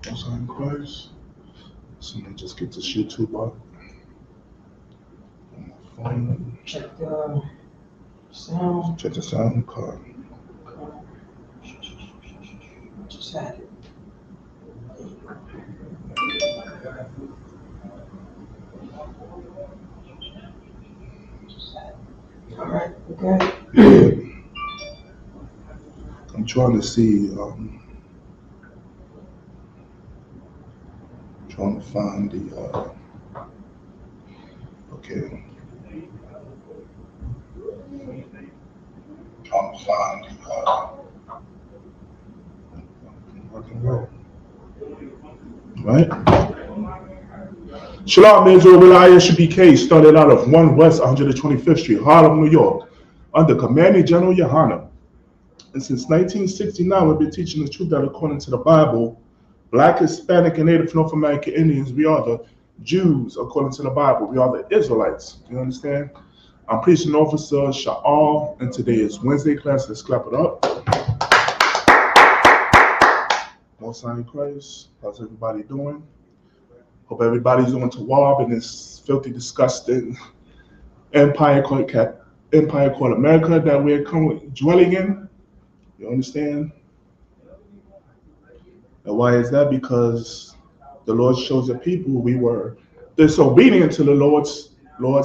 Most High in Christ. So let me just get this YouTube up on my phone. Check the sound. Check the sound card. Just had it. All right, okay. Yeah. I'm trying to see, trying to find the, okay. Trying to find the, rock and roll. Right? Shalom, Israel, Wilaya SBK started out of 1 West 125th Street, Harlem, New York, under Commanding General Yohanan. And since 1969, we've been teaching the truth that according to the Bible, Black, Hispanic, and Native North American Indians, we are the Jews. According to the Bible, we are the Israelites. You understand? I'm preaching officer Sha'al, and today is Wednesday class. Let's clap it up. Most High in Christ. How's everybody doing? Hope everybody's doing Tawab in this filthy, disgusting empire called America that we're currently dwelling in. You understand? And why is that? Because the Lord shows the people we were disobedient to the Lord's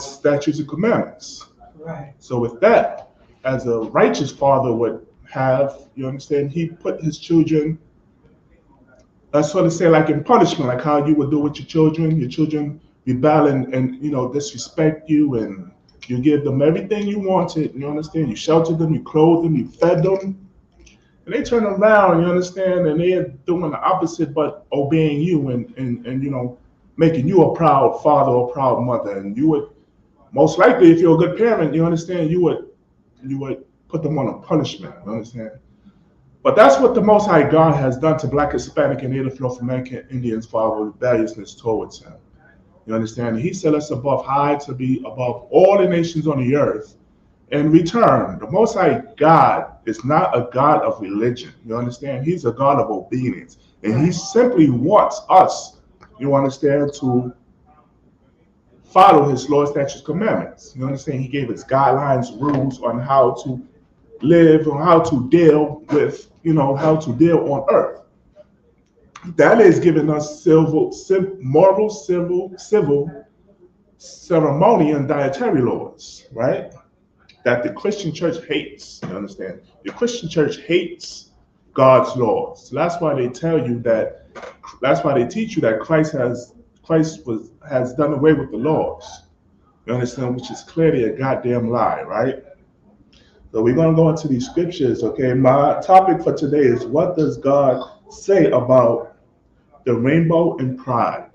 statutes and commandments. Right. So with that, as a righteous father would have, you understand, he put his children, let's sort of say like in punishment, like how you would do with your children rebel and disrespect you, and you give them everything you wanted, you understand, you sheltered them, you clothed them, you fed them, and they turn around, you understand, and they're doing the opposite but obeying you and making you a proud father or proud mother. And you would most likely, if you're a good parent, you understand, you would put them on a punishment, you understand. But that's what the Most High God has done to Black, Hispanic, and Native North American Indians for our rebelliousness towards Him. You understand? He set us above high to be above all the nations on the earth. In return, the Most High God is not a God of religion. You understand? He's a God of obedience. And He simply wants us, you understand, to follow His laws, statutes, commandments. You understand? He gave us guidelines, rules on how to live, on how to deal with, how to deal on earth. That is giving us moral, civil, ceremonial, and dietary laws, right? That the Christian church hates. You understand? The Christian church hates God's laws. So that's why they tell you that. That's why they teach you that Christ has done away with the laws. You understand? Which is clearly a goddamn lie, right? So we're going to go into these scriptures, okay? My topic for today is, what does God say about the rainbow and pride?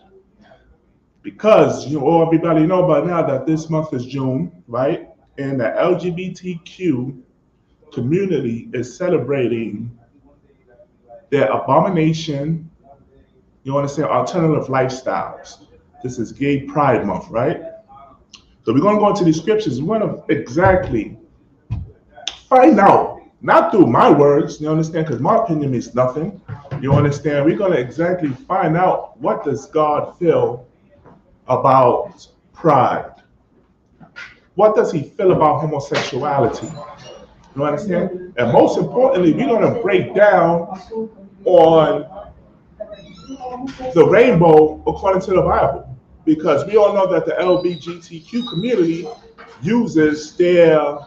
Because everybody know by now that this month is June, right? And the LGBTQ community is celebrating their abomination, you understand, alternative lifestyles. This is Gay Pride Month, right? So we're going to go into these scriptures. We want to exactly find out, not through my words, you understand, because my opinion means nothing. You understand? We're going to exactly find out, what does God feel about pride? What does He feel about homosexuality? You understand? And most importantly, we're going to break down on the rainbow according to the Bible, because we all know that the LGBTQ community uses their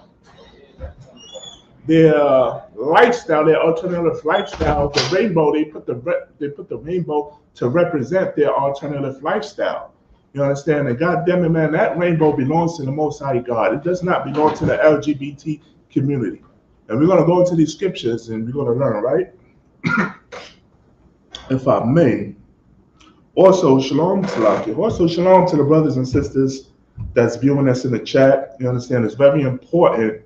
lifestyle, their alternative lifestyle, the rainbow. They put the rainbow to represent their alternative lifestyle. You understand? And God damn it, man, that rainbow belongs to the Most High God. It does not belong to the LGBT community. And we're going to go into these scriptures and we're going to learn, right? If I may. Also, shalom to the brothers and sisters that's viewing us in the chat. You understand? It's very important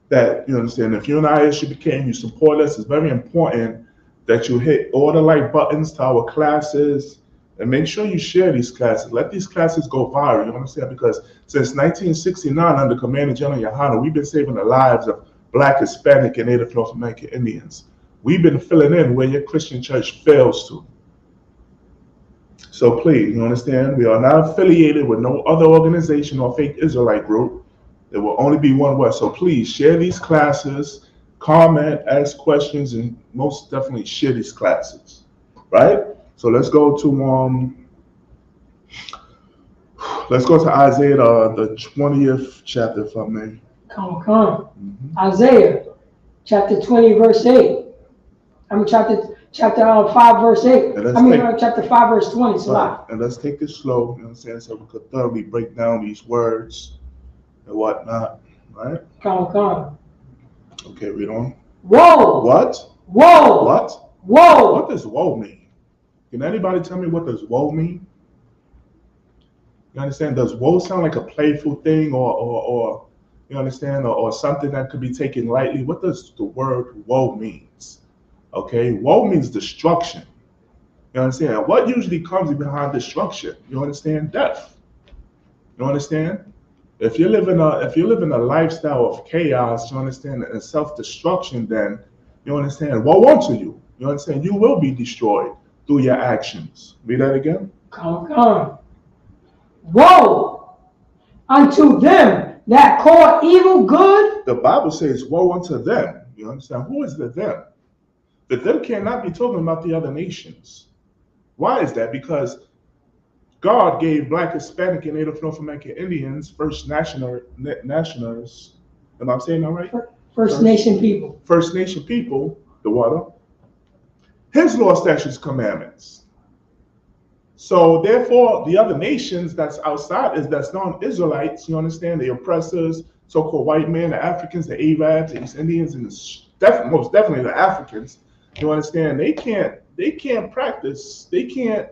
that, you understand, if you're an ISUBK, you support us. It's very important that you hit all the like buttons to our classes, and make sure you share these classes. Let these classes go viral, you understand? Because since 1969, under Commander General Yohanan, we've been saving the lives of Black, Hispanic, and Native North American Indians. We've been filling in where your Christian church fails to. So please, you understand, we are not affiliated with no other organization or fake Israelite group. There will only be one way. So please share these classes, comment, ask questions, and most definitely share these classes, right? So let's go to Isaiah, the 20th chapter, if I may. Come on. Isaiah chapter 20, verse 8. I mean, chapter 5, verse 8. Chapter 5, verse 20. Right. And let's take it slow, you know what I'm saying, so we could thoroughly break down these words and whatnot, right? Come on. Okay, read on. Woe! What? Woe! What? Woe! What does woe mean? Can anybody tell me what does woe mean? You understand? Does woe sound like a playful thing or you understand, or something that could be taken lightly? What does the word woe means? Okay, woe means destruction. You understand? What usually comes behind destruction? You understand? Death. You understand? If you live in a lifestyle of chaos, you understand, and self-destruction, then you understand, woe unto you. You understand? You will be destroyed through your actions. Read that again. Come. Woe unto them that call evil good. The Bible says, woe unto them. You understand? Who is the them? The them cannot be talking about the other nations. Why is that? Because God gave Black, Hispanic, and Native North American Indians First Nationals. Am I saying that right? First Nation people. First Nation people, the water. His law, statutes, commandments. So therefore, the other nations that's outside, that's non-Israelites, you understand, the oppressors, so-called white men, the Africans, the Arabs, the East Indians, and most definitely the Africans, you understand, they can't practice, you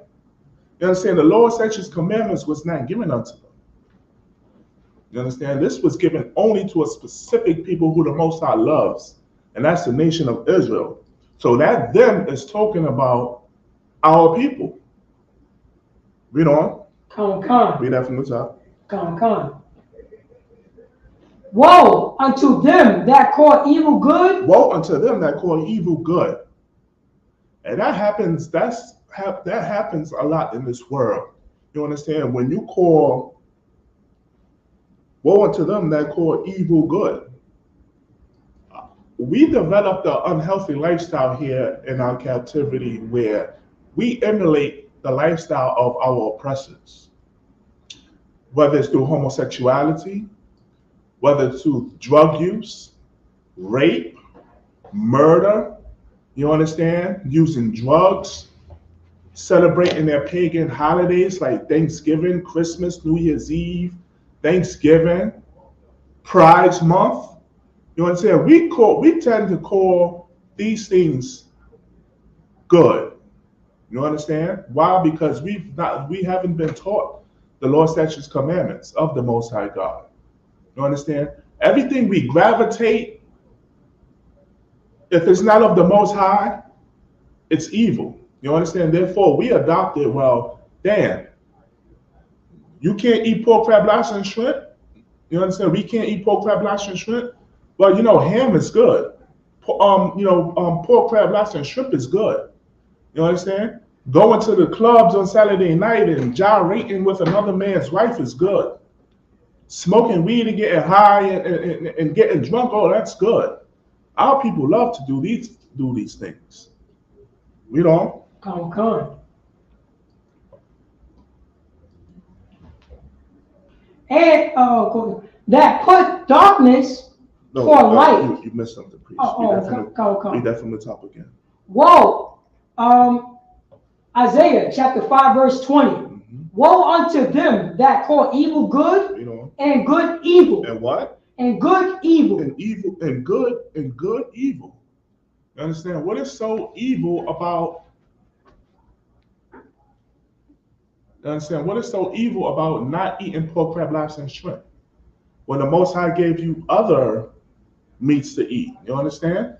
understand, the law, statutes, commandments was not given unto them. You understand, this was given only to a specific people who the Most High loves, and that's the nation of Israel. So that them is talking about our people. Read on. Come. Read that from the top. Come. Woe unto them that call evil good. Woe unto them that call evil good. And that happens a lot in this world. You understand? When you call woe unto them that call evil good. We developed an unhealthy lifestyle here in our captivity where we emulate the lifestyle of our oppressors, whether it's through homosexuality, whether it's through drug use, rape, murder, you understand, using drugs, celebrating their pagan holidays like Thanksgiving, Christmas, New Year's Eve, Thanksgiving, Pride Month. You understand? We tend to call these things good. You understand? Why? Because we haven't been taught the law, statutes, commandments of the Most High God. You understand? Everything we gravitate, if it's not of the Most High, it's evil. You understand? Therefore, we adopted, well, damn, you can't eat pork, crab, lobster, and shrimp. You understand? We can't eat pork, crab, lobster, and shrimp. Well, ham is good. Pork, crab, lobster, and shrimp is good. You understand? Going to the clubs on Saturday night and gyrating with another man's wife is good. Smoking weed and getting high and getting drunk, oh, that's good. Our people love to do these things. We don't. Come. And that put darkness for light. You missed something, please. Read that from the top again. Woe. Isaiah chapter 5, verse 20. Mm-hmm. Woe unto them that call evil good, and good evil. And what? And good evil. And evil and good evil. You understand? What is so evil about? You understand? What is so evil about not eating pork, crab, lobster, and shrimp? When the Most High gave you other meats to eat. You understand?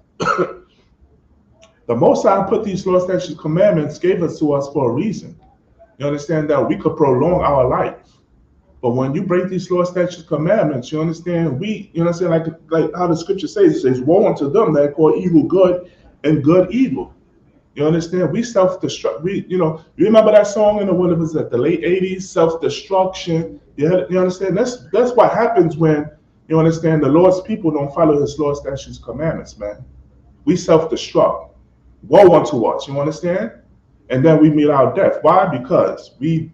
The Most High put these law, statutes, commandments, gave us to us for a reason. You understand that we could prolong our life. But when you break these law, statutes, commandments, you understand like how the scripture says, it says, woe unto them that call evil good and good evil. You understand? We self-destruct. You remember that song in the what was it, the late '80s, self-destruction. You understand? That's what happens when you understand the Lord's people don't follow His laws, statutes, commandments, man. We self-destruct. Woe unto us. You understand? And then we meet our death. Why? Because we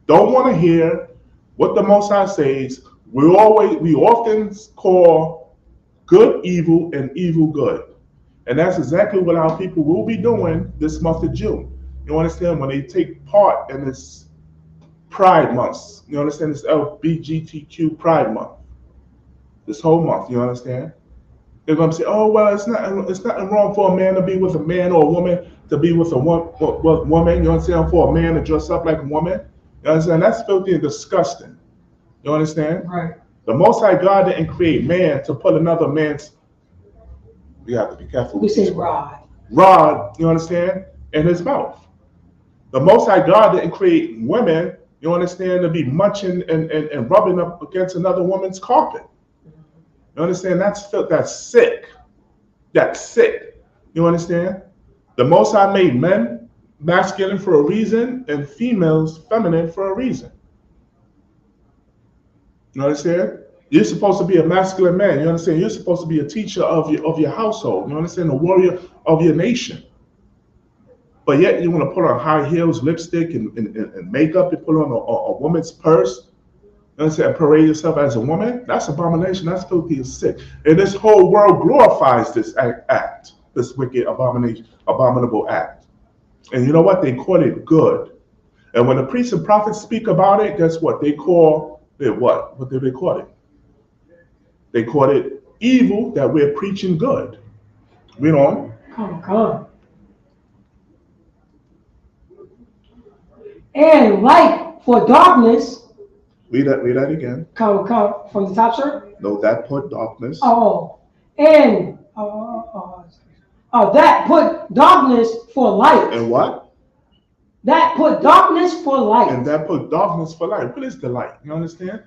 don't want to hear what the Most High says. We often call good evil and evil good. And that's exactly what our people will be doing this month of June. You understand? When they take part in this Pride Month. You understand? This LGBTQ Pride Month. This whole month. You understand? They're going to say, oh, well, it's nothing wrong for a man to be with a man or a woman to be with a woman. You understand? For a man to dress up like a woman. You understand? That's filthy and disgusting. You understand? Right. The Most High God didn't create man to put another man's, we have to be careful. We say rod. Rod, you understand, in his mouth. The Most High God didn't create women, you understand, to be munching and rubbing up against another woman's carpet. You understand? That's sick. That's sick. You understand? The Most High made men masculine for a reason and females feminine for a reason. You understand? You're supposed to be a masculine man. You understand? You're supposed to be a teacher of your household. You understand? A warrior of your nation. But yet you want to put on high heels, lipstick, and makeup. You put on a woman's purse. You understand? Parade yourself as a woman. That's abomination. That's filthy and sick. And this whole world glorifies this act, this wicked, abominable act. And you know what? They call it good. And when the priests and prophets speak about it, guess what? They call it what? What do they call it? They call it evil that we're preaching good. Read on. Come. And light for darkness. Read that again. Come from the top, sir. No, that put darkness. Oh, and that put darkness for light. And what? That put darkness for light. And that put darkness for light. What is the light? You understand?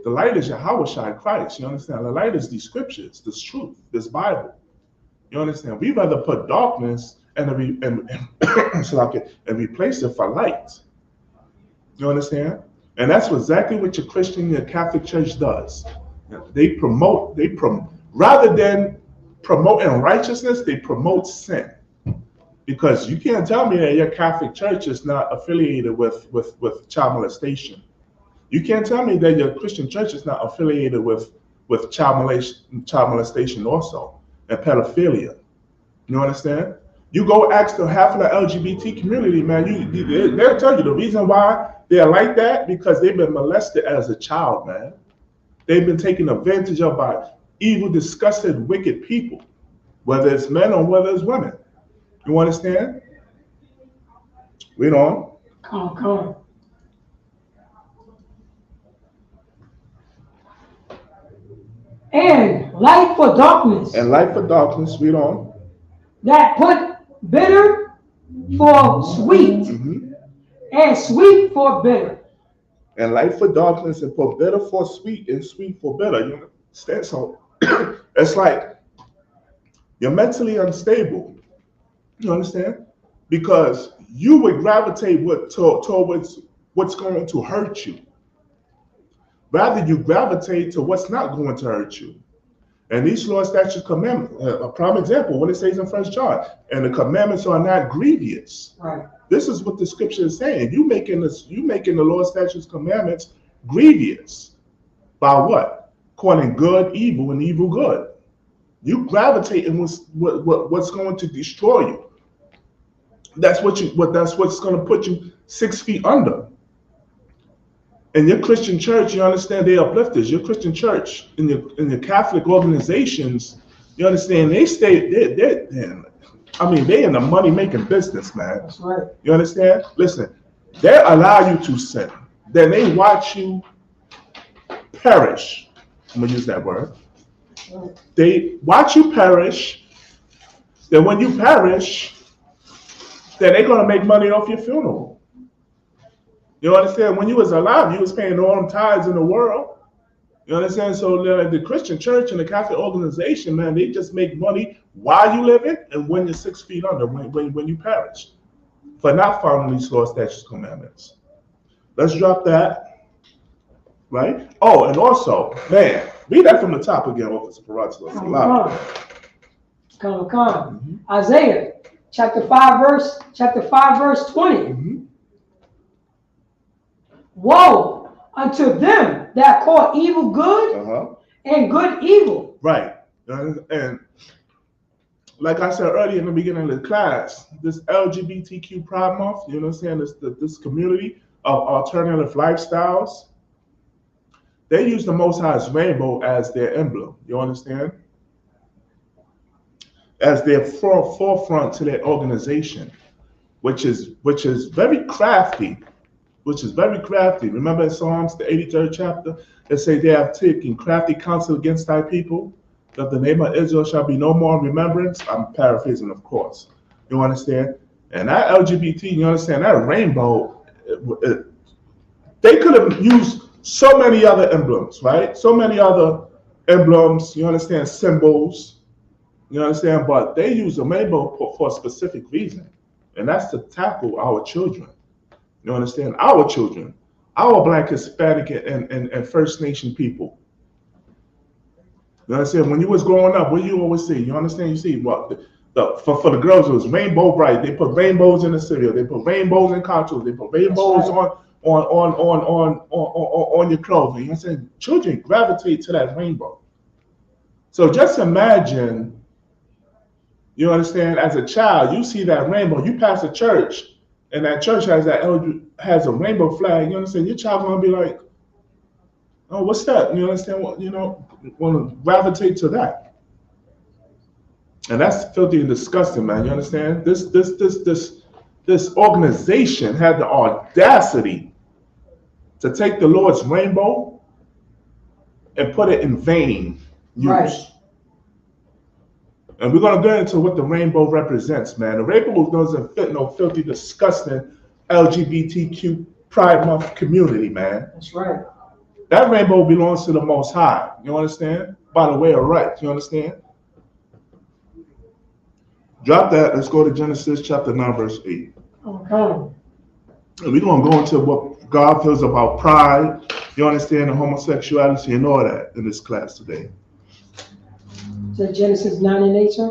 The light is Yahweh Christ. You understand? The light is these scriptures, this truth, this Bible. You understand? We rather put darkness and replace it for light. You understand? And that's exactly what your Christian and Catholic Church does. Rather than promoting righteousness, they promote sin. Because you can't tell me that your Catholic Church is not affiliated with child molestation. You can't tell me that your Christian church is not affiliated with child molestation also, and pedophilia. You understand? You go ask the half of the LGBT community, man, they'll tell you the reason why they're like that, because they've been molested as a child, man. They've been taken advantage of by evil, disgusted, wicked people, whether it's men or whether it's women. You understand? Read on. Come. And light for darkness. And light for darkness, read on. That put bitter for sweet. Mm-hmm. And sweet for bitter. And light for darkness, and put bitter for sweet, and sweet for bitter. You understand? So it's like you're mentally unstable. You understand? Because you would gravitate towards what's going to hurt you. Rather, you gravitate to what's not going to hurt you. And these laws, statutes, commandments, a prime example, what it says in 1 John, and the commandments are not grievous. Right. This is what the scripture is saying. You making the laws, statutes, commandments grievous. By what? Calling good evil and evil good. You gravitate in what's going to destroy you. That's what's going to put you 6 feet under. In your Christian church, you understand, they uplifters. Your Christian church, in your Catholic organizations, you understand, they're in the money making business, man. That's right. You understand? Listen, they allow you to sin. Then they watch you perish. I'm gonna use that word. Right. They watch you perish. Then when you perish, then they're gonna make money off your funeral. You understand? When you was alive, you was paying all them tithes in the world. You understand? So the Christian church and the Catholic organization, man, they just make money while you live it and when you're 6 feet under, when you perish, for not following these laws, statutes, commandments. Let's drop that, right? Oh, and also, man, read that from the top again, Officer Parazzo. Come. Isaiah chapter 5 verse 20. Mm-hmm. Woe unto them that call evil good and good evil. Right. And like I said earlier in the beginning of the class, this LGBTQ Pride Month, you know what I'm saying, this community of alternative lifestyles, they use the Most High's rainbow as their emblem, you understand? As their forefront to their organization, which is very crafty. Remember in Psalms, the 83rd chapter, it says they have taken crafty counsel against thy people, that the name of Israel shall be no more in remembrance. I'm paraphrasing, of course. You understand? And that LGBT, you understand, that rainbow, they could have used so many other emblems, right? So many other emblems, you understand, symbols, you understand? But they use a rainbow for a specific reason, and that's to tackle our children. You understand? Our children, our Black, Hispanic, and First Nation people. You understand? When you was growing up, what do you always see? You understand? You see what for the girls, it was Rainbow Bright. They put rainbows in the cereal. They put rainbows in cartoons. They put rainbows on your clothing. You understand? Children gravitate to that rainbow. So just imagine, you understand, as a child, you see that rainbow. You pass a church, and that church has a rainbow flag. You understand? Your child gonna be like, oh, what's that? You understand? What, you know, want to gravitate to that, and that's filthy and disgusting, man. You understand? This organization had the audacity to take the Lord's rainbow and put it in vain use. Right. And we're gonna get into what the rainbow represents, man. The rainbow doesn't fit no filthy, disgusting LGBTQ Pride Month community, man. That's right. That rainbow belongs to the Most High. You understand? By the way of right. You understand? Drop that. Let's go to Genesis chapter 9, verse 8. Okay. And we're going to go into what God feels about pride, you understand, and homosexuality and all that in this class today. So Genesis 9 and 8, sir?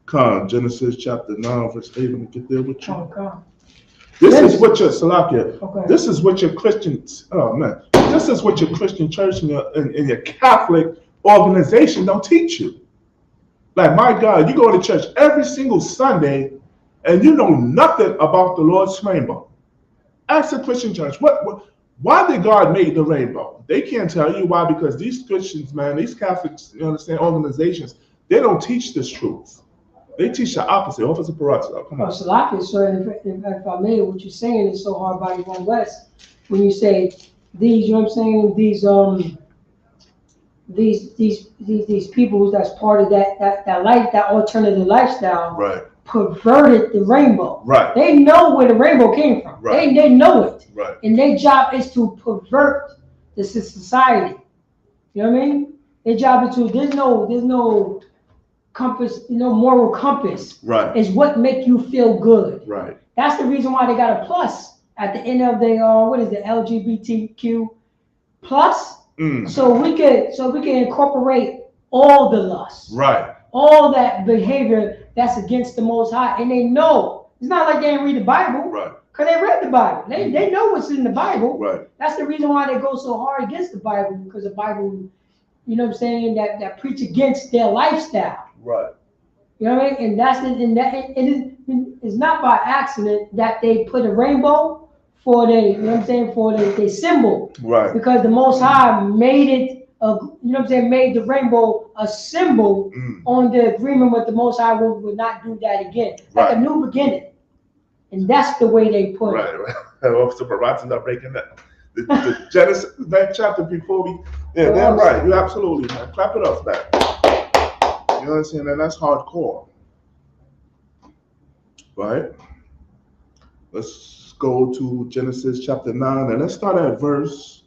Come, Genesis chapter 9, verse 8. Let me get there with you. Okay. This is what your Salakia. Okay. This is what your Christians. Oh man. This is what your Christian church and your Catholic organization don't teach you. Like, my God, you go to church every single Sunday and you know nothing about the Lord's rainbow. Ask the Christian church, why did God make the rainbow? They can't tell you why, because these Christians, man, these Catholics, you understand, organizations, they don't teach this truth. They teach the opposite. Officer Parazzo, come on. Salakia, sir, if I may, what you're saying is so hard by Yvonne West. When you say these, you know what I'm saying, these people that's part of that life, that alternative lifestyle, right, perverted the rainbow. Right. They know where the rainbow came from. Right. They know it. Right. And their job is to pervert this society. You know what I mean? Their job is to, there's no compass, moral compass. Right. Is what make you feel good. Right. That's the reason why they got a plus at the end of the LGBTQ plus. So we can incorporate all the lust. Right. All that behavior that's against the Most High, and they know. It's not like they didn't read the Bible. Right. Because they read the Bible. They know what's in the Bible. Right. That's the reason why they go so hard against the Bible, because the Bible, you know what I'm saying, that preach against their lifestyle. Right. You know what I mean? And it's not by accident that they put a rainbow for their symbol. Right. Because the Most High made it, made the rainbow a symbol on the agreement with the Most High would not do that again. Like a new beginning. And that's the way they put it. Right. Officer Barat's not breaking that. The Genesis, that chapter before we, damn right. You're absolutely, man. Clap it up back. You know what I'm saying? And that's hardcore. Right? Let's go to Genesis chapter 9 and let's start at verse,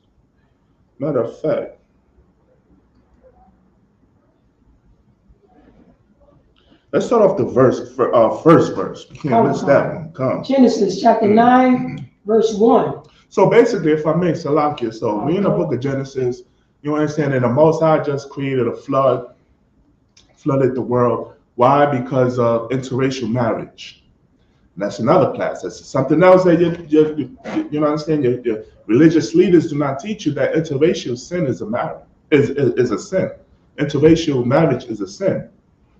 matter of fact, Let's start off the first verse. We can't miss that one. Come. Genesis chapter 9, verse 1. So basically, if I may, Salakia, so we in the book of Genesis, you understand that the Most High just created a flood, flooded the world. Why? Because of interracial marriage. And that's another class. That's something else that you understand. Your religious leaders do not teach you that interracial sin is a sin. Interracial marriage is a sin.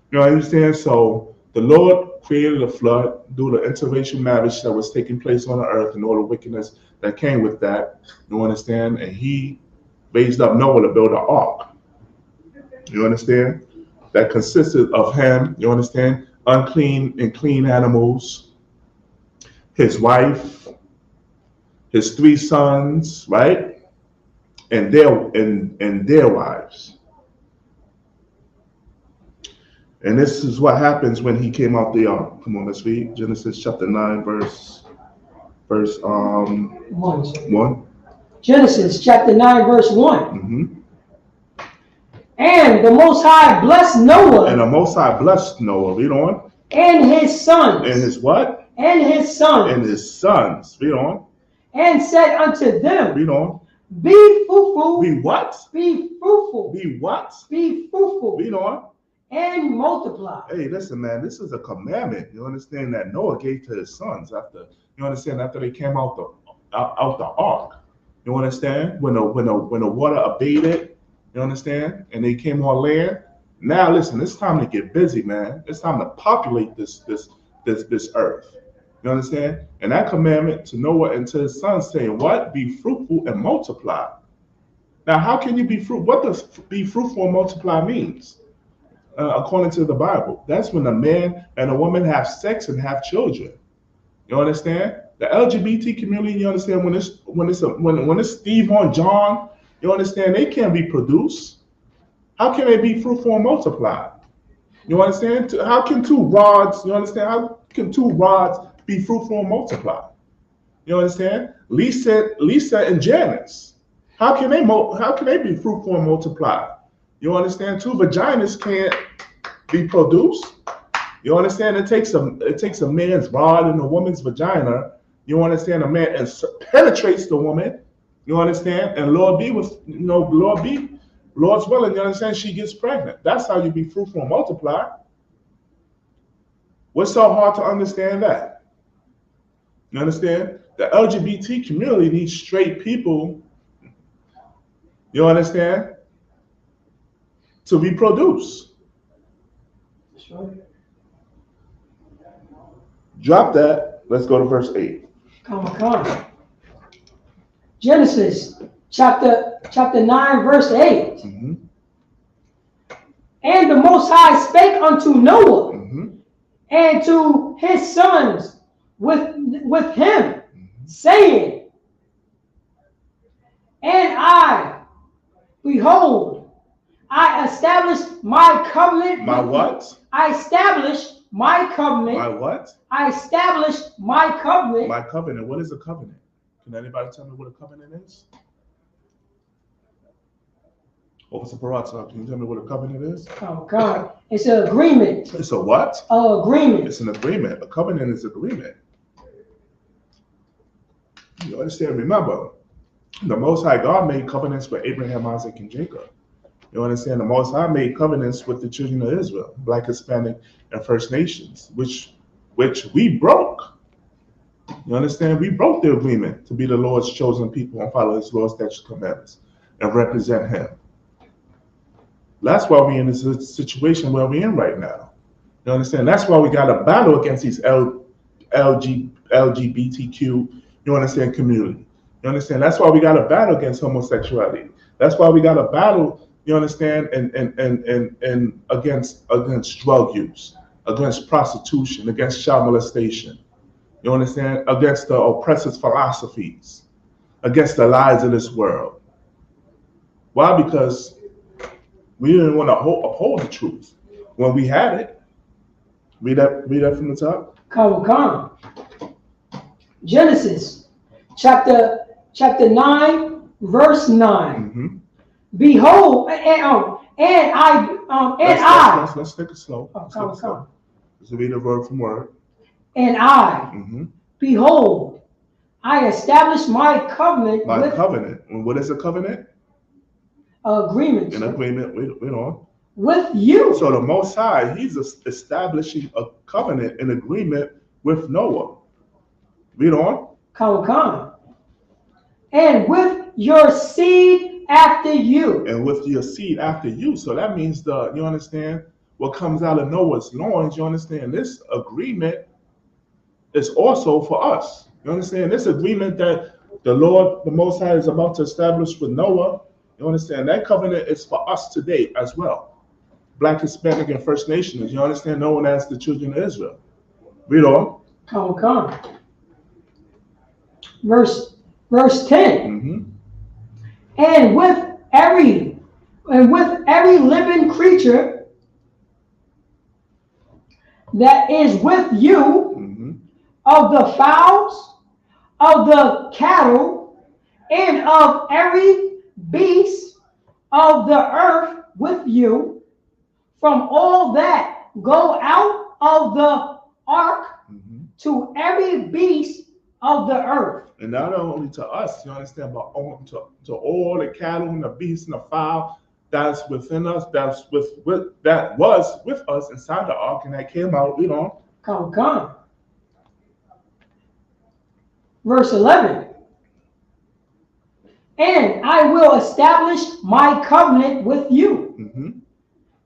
You understand? So the Lord created a flood due to interracial marriage that was taking place on the earth and all the wickedness that came with that. You understand? And He raised up Noah to build an ark. You understand? That consisted of him, you understand, unclean and clean animals, his wife, his 3 sons, right? And their wives. And this is what happens when he came out the ark. Come on, let's read Genesis chapter 9, verse 1. Genesis chapter 9, verse 1. Mm-hmm. And the Most High blessed Noah. And the Most High blessed Noah. Read on. And his sons. And his what? And his sons. And his sons. Read on. And said unto them. Read on. Be fruitful. Be what? Be fruitful. Be what? Be fruitful. Read on. And multiply. Hey, listen, man. This is a commandment. You understand that Noah gave to his sons after they came out the ark. You understand? When the water abated. You understand? And they came on land. Now listen, it's time to get busy, man. It's time to populate this earth. You understand? And that commandment to Noah and to his sons saying, what? Be fruitful and multiply. Now, how can you be fruitful? What does be fruitful and multiply means? According to the Bible, that's when a man and a woman have sex and have children. You understand? The LGBT community, you understand, when it's Steve on John, you understand, they can't reproduce. How can they be fruitful and multiply? You understand? How can 2 rods, you understand? How can 2 rods be fruitful and multiply? You understand? Lisa and Janice, how can they be fruitful and multiply? You understand? 2 vaginas can't be produced. You understand? It takes a man's rod and a woman's vagina. You understand? A man penetrates the woman. You understand? And Lord's willing, you understand, she gets pregnant. That's how you be fruitful and multiply. What's so hard to understand that? You understand? The LGBT community needs straight people, you understand, to reproduce. Sure. Drop that. Let's go to verse 8. Come on. Genesis chapter 9, verse 8. Mm-hmm. And the Most High spake unto Noah and to his sons with him, saying, and I, behold, I established my covenant. My what? I established my covenant. My what? I established my covenant. My covenant. What is a covenant? Can anybody tell me what a covenant is? Officer Perazza, can you tell me what a covenant is? Oh, God. It's an agreement. It's a what? An agreement. It's an agreement. A covenant is agreement. You understand? Remember, the Most High God made covenants with Abraham, Isaac, and Jacob. You understand? The Most High made covenants with the children of Israel, Black, Hispanic, and First Nations, which we broke. You understand? We broke the agreement to be the Lord's chosen people and follow His laws, statutes, commandments, and represent Him. That's why we're in this situation where we're in right now. You understand? That's why we got a battle against these LGBTQ, you understand, community. You understand? That's why we got a battle against homosexuality. That's why we got a battle, you understand, and against drug use, against prostitution, against child molestation. You understand? Against the oppressive philosophies, against the lies of this world. Why? Because we didn't want to uphold the truth when we had it. Read that from the top. Come. Genesis chapter 9, verse 9. Behold, let's take it slow. Let's read the word from word. And I, behold, I establish my covenant. My covenant. And what is a covenant? Agreement. An agreement with you. So the Most High, he's establishing a covenant, an agreement with Noah. Read on. Come. And with your seed after you. And with your seed after you. So that means you understand, what comes out of Noah's loins, you understand, this agreement is also for us. You understand, this agreement that the Lord, the Most High, is about to establish with Noah, you understand, that covenant is for us today as well. Black, Hispanic, and First Nations, you understand, known as the children of Israel. Read on. Come. Verse 10. And with every living creature that is with you, of the fowls, of the cattle, and of every beast of the earth with you, from all that go out of the ark, to every beast of the earth. And not only to us, you understand, but to all the cattle and the beasts and the fowl that's within us, that was with us inside the ark, and that came out, you know. Come. Verse 11. And I will establish my covenant with you.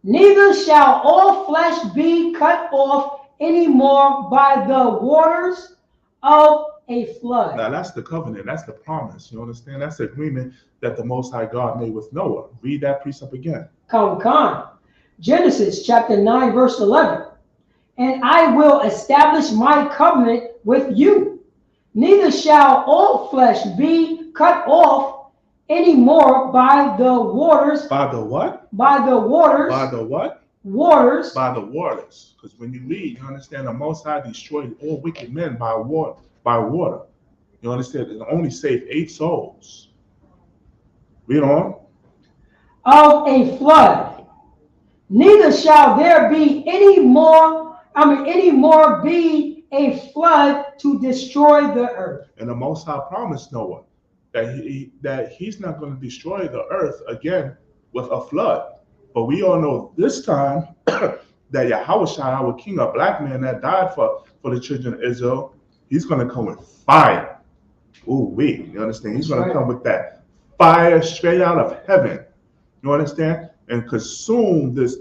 Neither shall all flesh be cut off anymore by the waters of a flood. Now that's the covenant, that's the promise, you understand? That's the agreement that the Most High God made with Noah. Read that precept again. Come. Genesis chapter 9, verse 11. And I will establish my covenant with you. Neither shall all flesh be cut off anymore by the waters. By the what? By the waters. By the what? Waters. By the waters. Because when you read, you understand the Most High destroyed all wicked men by water. You understand? It only saved 8 souls. Read on. Of a flood. Neither shall there be any more be a flood to destroy the earth. And the Most High promised Noah that he's not going to destroy the earth again with a flood. But we all know this time that Yahushua, our King, a black man that died for the children of Israel, he's going to come with fire. You understand? He's going to come with that fire straight out of heaven. You understand? And consume this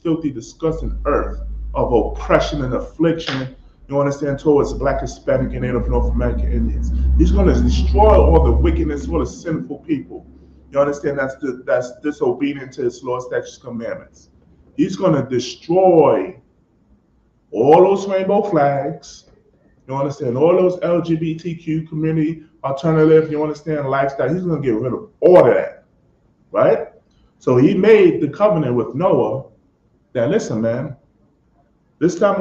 filthy, disgusting earth of oppression and affliction. You understand? Towards Black, Hispanic, and Native North American Indians. He's going to destroy all the wickedness, all the sinful people. You understand? That's disobedient to his law, statutes, commandments. He's going to destroy all those rainbow flags. You understand? All those LGBTQ community alternative, you understand, lifestyle. He's going to get rid of all of that. Right? So he made the covenant with Noah that, listen, man, next time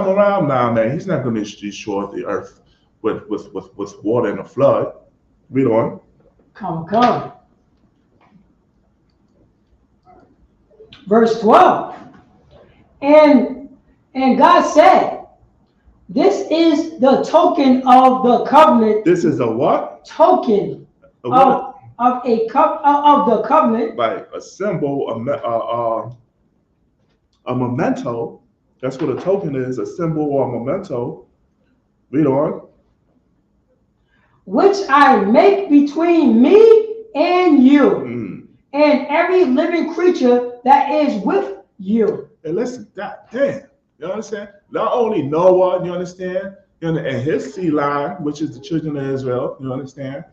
around now, man, he's not going to destroy the earth with water and a flood. Read on. Come. Verse 12. And God said, this is the token of the covenant. This is a what? Token of the covenant. Like a symbol, a memento. That's what a token is, a symbol or a memento. Read on. Which I make between me and you, and every living creature that is with you. And listen, damn, you understand? Not only Noah, you understand, and his seed line, which is the children of Israel, you understand,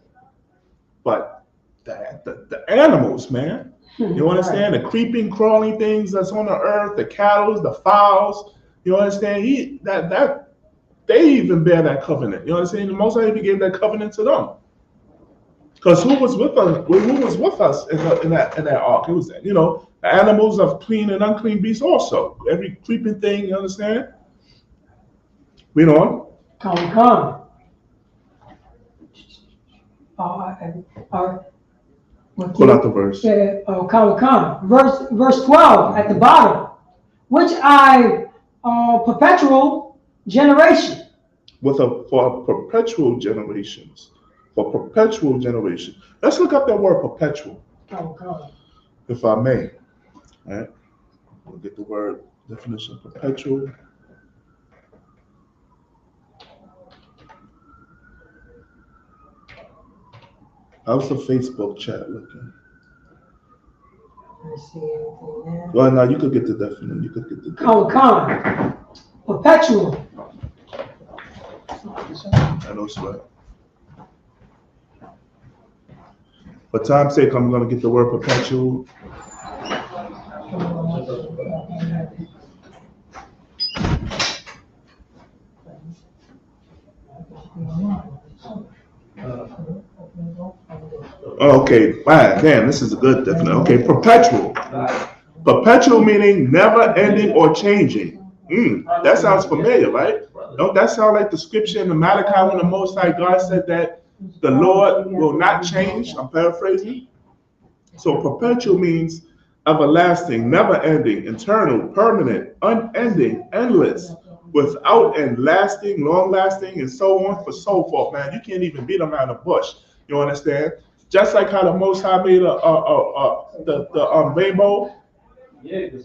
but the animals, man. You understand? Right. The creeping, crawling things that's on the earth, the cattle, the fowls. You understand? They even bear that covenant. You understand? The Most High even gave that covenant to them. Because who was with us? Who was with us in that ark? It was, the animals of clean and unclean beasts also. Every creeping thing. You understand? Read on. Come. Pull out the verse. Come. Verse 12 at the bottom. Which I perpetual generation. For perpetual generations. For perpetual generation. Let's look up that word perpetual. Oh, God. If I may. All right. We'll get the word definition perpetual. How's the Facebook chat looking? Let's see anything there. Well, no, you could get the definition. You could get the definition. Perpetual. I know sweat. For time's sake, I'm going to get the word perpetual. Okay, wow, damn, this is a good definition. Okay, perpetual. Perpetual meaning never ending or changing. That sounds familiar, right? Don't that sound like the scripture in the Malachi when the Most High God said that the Lord will not change? I'm paraphrasing. So perpetual means everlasting, never ending, eternal, permanent, unending, endless, without end, lasting, long lasting, and so on for so forth. Man, you can't even beat them around the bush. You understand? Just like how the Most High made the rainbow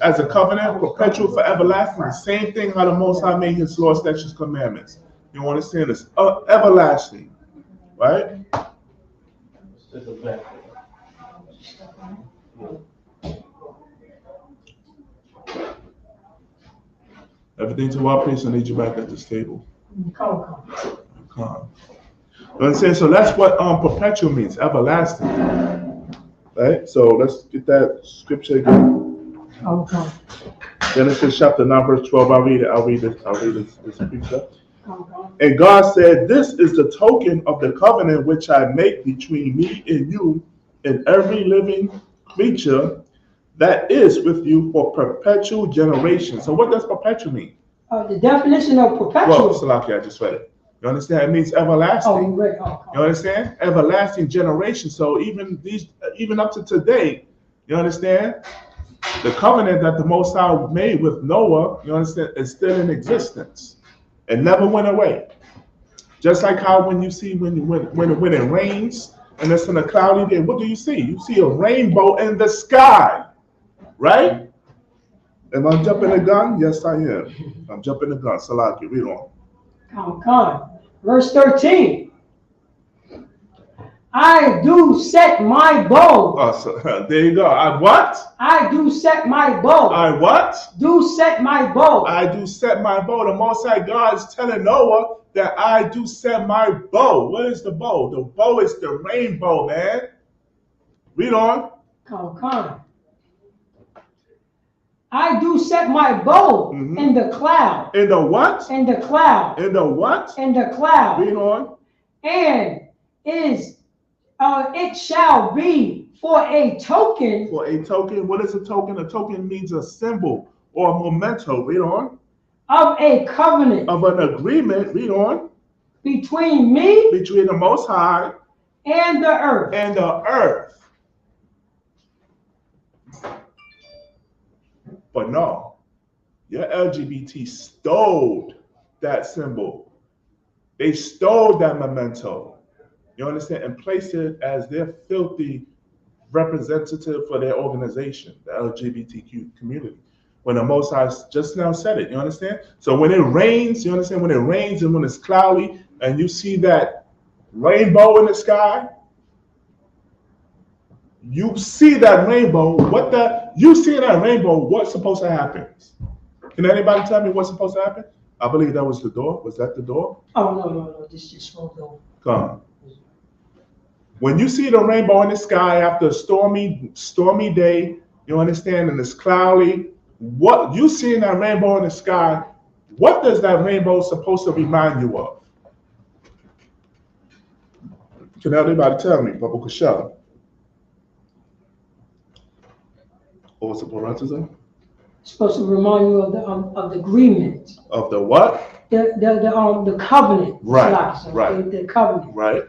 as a covenant, perpetual for everlasting. The same thing how the Most High made His law, statutes, commandments. You understand? It's everlasting, right? Everything to our place, I need you back at this table. Calm. You know what I'm saying? So that's what perpetual means, everlasting. Right? So let's get that scripture again. Okay. Genesis chapter 9, verse 12. I'll read this scripture. And God said, "This is the token of the covenant which I make between me and you and every living creature that is with you for perpetual generation." So what does perpetual mean? The definition of perpetual. Well, Salaki, I just read it. You understand? It means everlasting. Oh, right. You understand? Everlasting generation. So even up to today, you understand? The covenant that the Most High made with Noah, you understand, is still in existence. It never went away. Just like how when you see when it rains and it's in a cloudy day, what do you see? You see a rainbow in the sky, right? Am I jumping the gun? Yes, I am. I'm jumping the gun. Salaki, read on. Come. Verse 13. I do set my bow. Oh, so, there you go. I what? I do set my bow. I what? Do set my bow. I do set my bow. The Most High God is telling Noah that I do set my bow. What is the bow? The bow is the rainbow, man. Read on. Come. I do set my bow in the cloud. In the what? In the cloud. In the what? In the cloud. Read on. And it shall be for a token. For a token. What is a token? A token means a symbol or a memento. Read on. Of a covenant. Of an agreement. Read on. Between me. Between the Most High. And the earth. And the earth. But no, your LGBT stole that symbol. They stole that memento. You understand? And placed it as their filthy representative for their organization, the LGBTQ community. When the Most High just now said it, you understand? So when it rains, you understand? When it rains and when it's cloudy and you see that rainbow in the sky, you see that rainbow, you see that rainbow, what's supposed to happen? Can anybody tell me what's supposed to happen? I believe that was the door. Was that the door? Oh, no. This just rolled over. Come. When you see the rainbow in the sky after a stormy day, you understand, and it's cloudy, what you see in that rainbow in the sky, what does that rainbow supposed to remind you of? Can anybody tell me, Baba Kushel? What was the parenthesis? It's supposed to remind you of the agreement. Of the what? The covenant. Right. Right. The covenant. Right.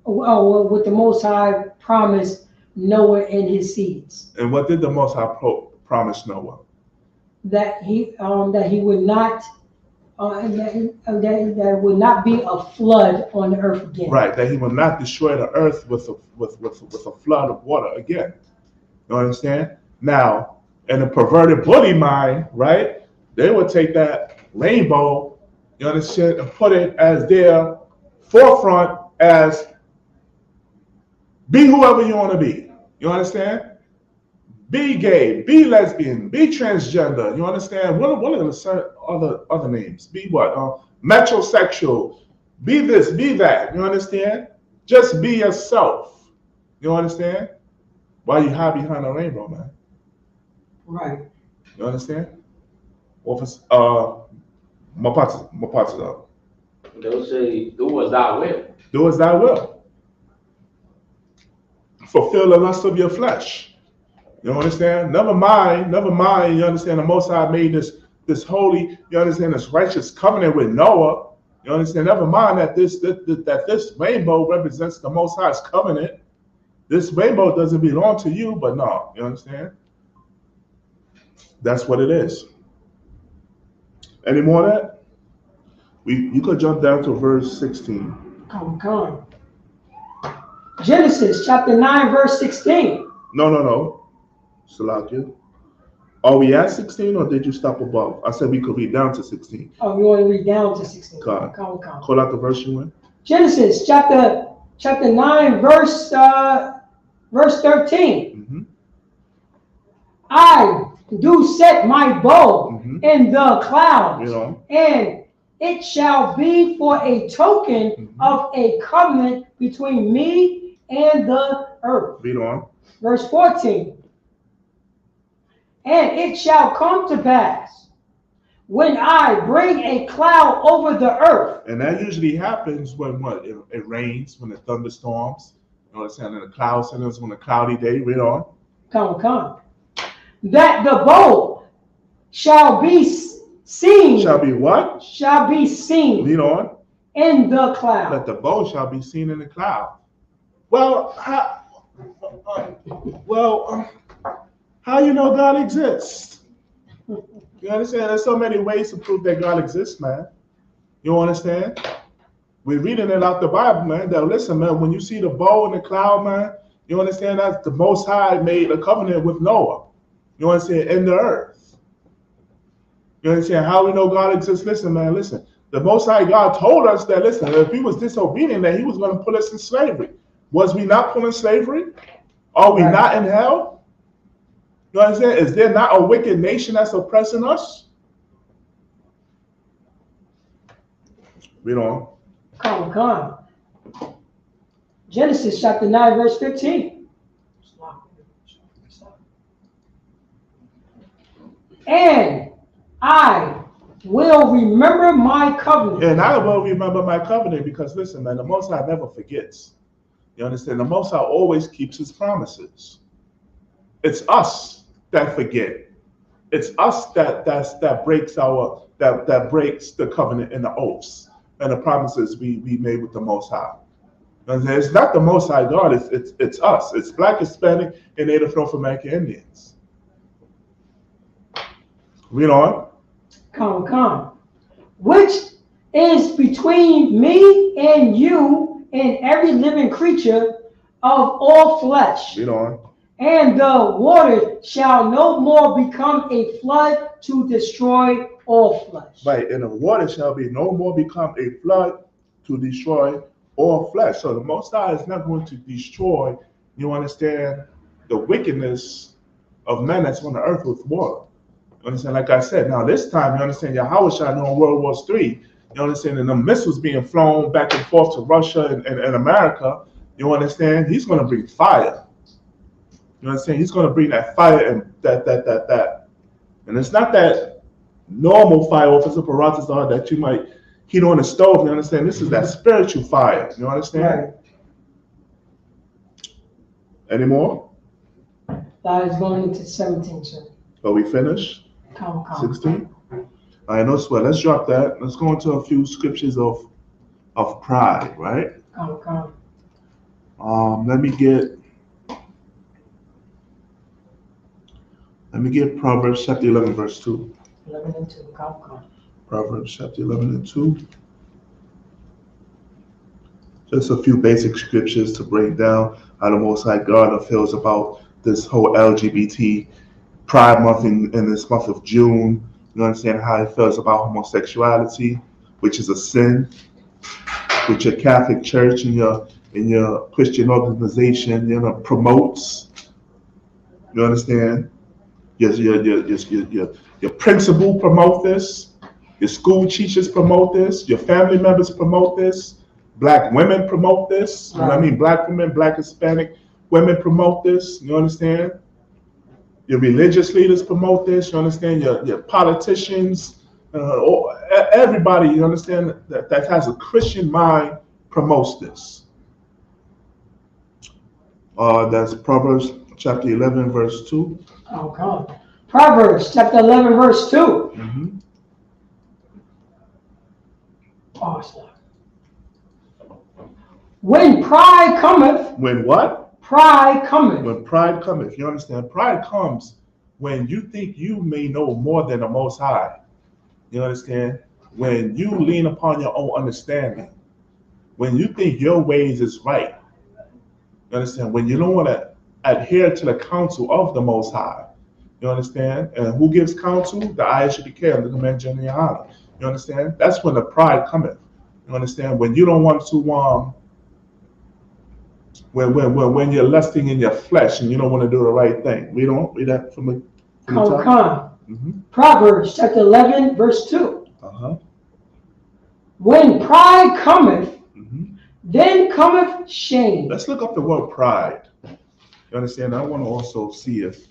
Well, with the Most High promised Noah and his seeds. And what did the Most High promise Noah? that he would not that would not be a flood on the earth again. Right, that he will not destroy the earth with a flood of water again. You understand? Now, in a perverted bully mind, right, they would take that rainbow, you understand, and put it as their forefront as be whoever you want to be. You understand? Be gay, be lesbian, be transgender. You understand? What are the other names? Be what? Metrosexual. Be this, be that. You understand? Just be yourself. You understand? Why you hide behind a rainbow, man? Right. You understand? Office, Mapatza. They'll say, do as thy will. Do as thy will. Fulfill the lust of your flesh. You understand? Never mind, you understand, the Most High made this holy, you understand, this righteous covenant with Noah. You understand? Never mind that this rainbow represents the Most High's covenant. This rainbow doesn't belong to you, but no, you understand? That's what it is. Any more of that? You could jump down to verse 16. Come on. Genesis chapter 9, verse 16. No. Salakia. Are we at 16 or did you stop above? I said we could read down to 16. Oh, you want to read down to 16? Come. Call out the verse you in. Genesis chapter 9, verse 13. Mm-hmm. I do set my bow in the clouds, and it shall be for a token of a covenant between me and the earth. Read on. Verse 14. And it shall come to pass when I bring a cloud over the earth. And that usually happens when what? It rains, when it thunderstorms. You know what I'm saying? And the cloud centers on a cloudy day. Read on. Come. That the bow shall be seen. Shall be what? Shall be seen. Read on. In the cloud. That the bow shall be seen in the cloud. Well, how you know God exists? You understand? There's so many ways to prove that God exists, man. You understand? We're reading it out the Bible, man. That listen, man, when you see the bow in the cloud, man, you understand that the Most High made a covenant with Noah. You understand? In the earth. You understand how we know God exists? Listen, man, listen. The Most High God told us that, listen, if we was disobedient, that he was going to put us in slavery. Was we not put in slavery? Are we not in hell? You understand? Is there not a wicked nation that's oppressing us? Read on. Come. Genesis chapter 9, verse 15. And I will remember my covenant. And I will remember my covenant because, listen, man, the Most High never forgets. You understand? The Most High always keeps his promises. It's us that forget. It's us that breaks that breaks the covenant and the oaths and the promises we made with the Most High. And it's not the Most High God. It's us. It's Black, Hispanic, and Native North American Indians. Read on. Come. Which is between me and you and every living creature of all flesh. Read on. And the water shall no more become a flood to destroy all flesh. Right, and the water shall be no more become a flood to destroy all flesh. So the Most High is not going to destroy, you understand, the wickedness of men that's on the earth with water. You understand? Like I said, now this time, you understand, Yahweh shall know in World War III, you understand, and the missiles being flown back and forth to Russia and America, you understand, he's going to bring fire. You understand? He's going to bring that fire and that. And it's not that normal fire, Officer Paratazar, that you might heat on the stove. You understand? This is that spiritual fire. You understand? Right. Any more? That is going into 17, sir. Are we finished? Come. 16? All right, no sweat. Let's drop that. Let's go into a few scriptures of pride, right? Come. Let me get Let me get Proverbs chapter 11, verse 2. 11 and 2. Come. Proverbs chapter 11 and 2. Just a few basic scriptures to break down how the Most High God feels about this whole LGBT Pride Month in this month of June. You understand how he feels about homosexuality, which is a sin, which your Catholic Church and your Christian organization, promotes. You understand? Your principal promote this. Your school teachers promote this. Your family members promote this. Black women promote this. You know what I mean? Black women, Black Hispanic women promote this. You understand? Your religious leaders promote this. You understand? Your politicians, everybody, you understand, that has a Christian mind promotes this. That's Proverbs chapter 11, verse 2. Oh, God. Proverbs chapter 11, verse 2. Mm-hmm. Awesome. When pride cometh. When what? Pride cometh. When pride cometh. You understand? Pride comes when you think you may know more than the Most High. You understand? When you lean upon your own understanding. When you think your ways is right. You understand? When you don't want to adhere to the counsel of the Most High. You understand? And who gives counsel? The ayah should be careful, the command and your honor. You understand? That's when the pride cometh. You understand? When you don't want to when you're lusting in your flesh and you don't want to do the right thing. We don't read that from the top. Mm-hmm. Proverbs chapter 11, verse 2. Uh-huh. When pride cometh, mm-hmm. then cometh shame. Let's look up the word pride. You understand? I want to also see if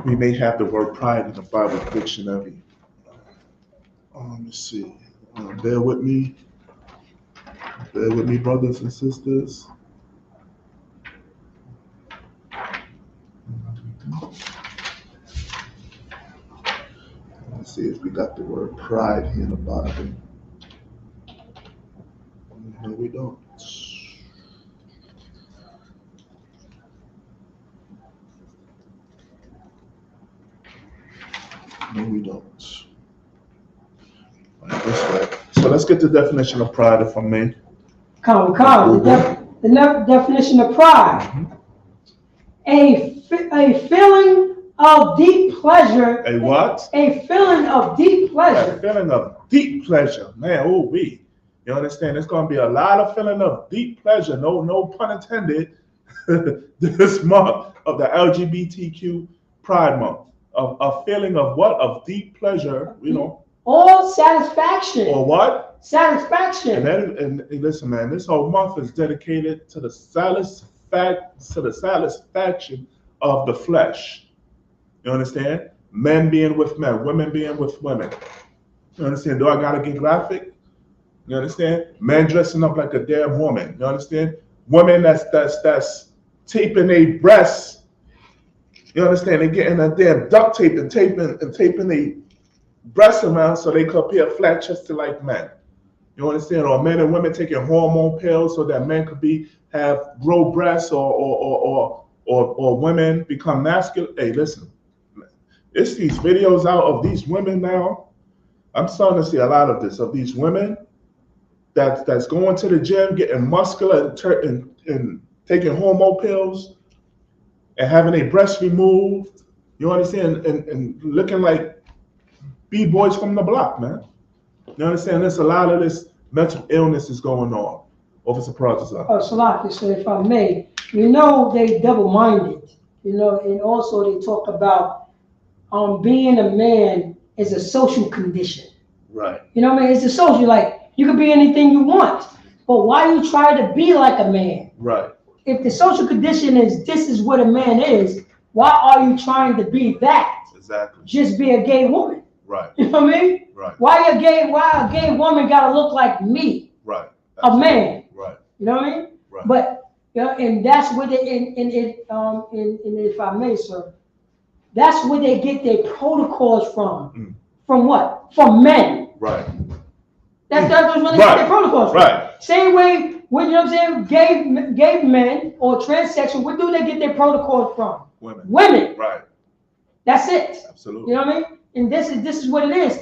we may have the word pride in the Bible dictionary. Let me see. Bear with me. Bear with me, brothers and sisters. Let's see if we got the word pride here in the Bible. No, we don't. No, we don't. Right, this way. So let's get the definition of pride, if I may. Come. The definition of pride. Mm-hmm. A feeling of deep pleasure. A what? A feeling of deep pleasure. A feeling of deep pleasure. Man, you understand? It's going to be a lot of feeling of deep pleasure. No pun intended. This month of the LGBTQ Pride Month. A feeling of what? Of deep pleasure, Or satisfaction. Or what? Satisfaction. And listen, man, this whole month is dedicated to the satisfaction of the flesh. You understand? Men being with men, women being with women. You understand? Do I gotta get graphic? You understand? Men dressing up like a damn woman. You understand? Women that's taping their breasts. You understand? They're getting a damn duct tape and taping their breasts around so they could appear flat chested like men. You understand? Or men and women taking hormone pills so that men could grow breasts or women become masculine. Hey, listen, it's these videos out of these women now. I'm starting to see a lot of this, of these women that's going to the gym, getting muscular and taking hormone pills and having their breasts removed. You understand? And looking like B-boys from the block, man. You understand? There's a lot of this mental illness is going on. Officer Prozis. Salaki, so if I may, they double-minded, and also they talk about being a man is a social condition. Right. You know what I mean? It's a social, like, you can be anything you want, but why you try to be like a man? Right. If the social condition is this is what a man is, why are you trying to be that? Exactly. Just be a gay woman. Right. You know what I mean? Right. Why a gay woman gotta look like me? Right. A man. Right. You know what I mean? Right. But and that's where if I may, sir, that's where they get their protocols from. Mm. From what? From men. Right. That's where they get their protocols from. Right. Same way when gay men or transsexual, where do they get their protocols from? Women. Women. Right. That's it. Absolutely. You know what I mean? And this is what it is.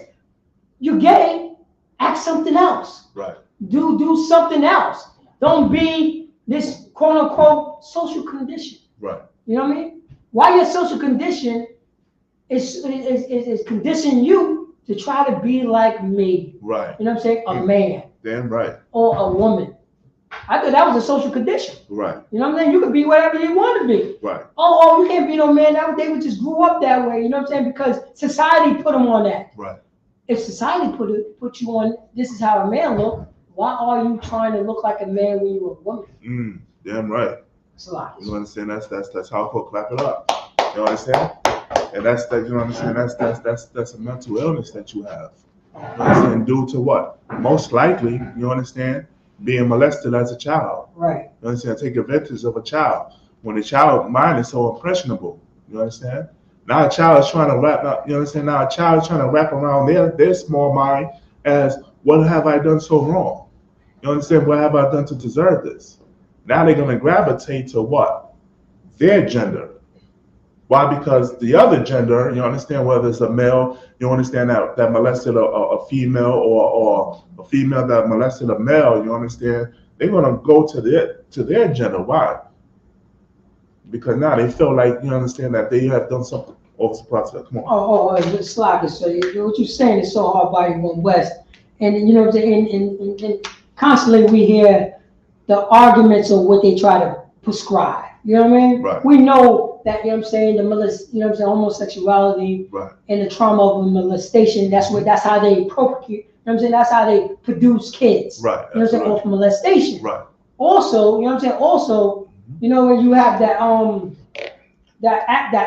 You gay, act something else. Right. Do something else. Don't be this quote unquote social condition. Right. You know what I mean? Why your social condition is conditioning you to try to be like me. Right. You know what I'm saying? A man. Damn right. Or a woman. I thought that was a social condition. Right. You know what I'm saying? You could be whatever you want to be. Right. Oh, you can't be no man. They just grew up that way. You know what I'm saying? Because society put them on that. Right. If society put you on, this is how a man look. Why are you trying to look like a man when you're a woman? Damn right. It's a lot. You understand? That's how I clap it up. You understand? And that's that. You understand? That's a mental illness that you have. You understand? Due to what? Most likely, you understand, being molested as a child. Right. You understand? Take advantage of a child. When the child mind is so impressionable. You understand? Now a child is trying to wrap up. You understand? Now a child is trying to wrap around their small mind as, what have I done so wrong? You understand? What have I done to deserve this? Now they're going to gravitate to what? Their gender. Why? Because the other gender, you understand, whether it's a male, you understand that molested a female, or a female that molested a male, you understand, they're going to go to their gender. Why? Because now they feel like, you understand, that they have done something. Come on. It's like, so what you're saying is so hard by going west. And, you know what I'm saying, and constantly we hear the arguments of what they try to prescribe. You know what I mean? Right. We know that, you know what I'm saying, homosexuality, right, and the trauma of molestation, that's how they procreate, you know what I'm saying, that's how they produce kids. Right. You know what I'm saying, off molestation. Right. Also, you know what I'm saying, you know, when you have that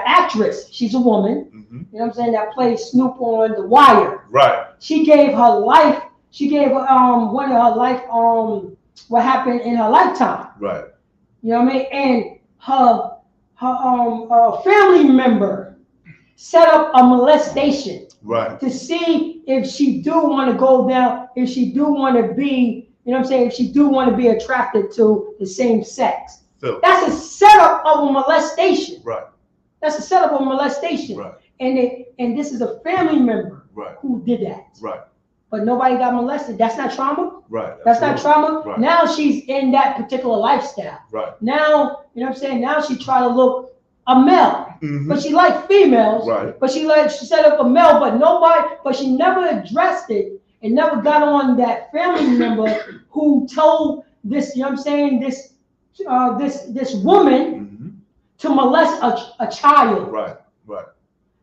actress, she's a woman, you know what I'm saying, that plays Snoop on The Wire. Right. She gave her life, one of her life, what happened in her lifetime. Right. You know what I mean? And her family member set up a molestation. Right. To see if she do want to go down, if she do want to be, you know what I'm saying, if she do want to be attracted to the same sex. So, that's a setup of a molestation. Right. That's a setup of a molestation. Right. And this is a family member, right, who did that. Right. But nobody got molested. That's not trauma. Right. That's not trauma. Right. Now she's in that particular lifestyle. Right. Now, you know what I'm saying? Now she try to look a male. Mm-hmm. But she liked females. Right. But she set up a male, but she never addressed it and never got on that family member who told this, you know what I'm saying, this woman mm-hmm. to molest a child. Right. Right.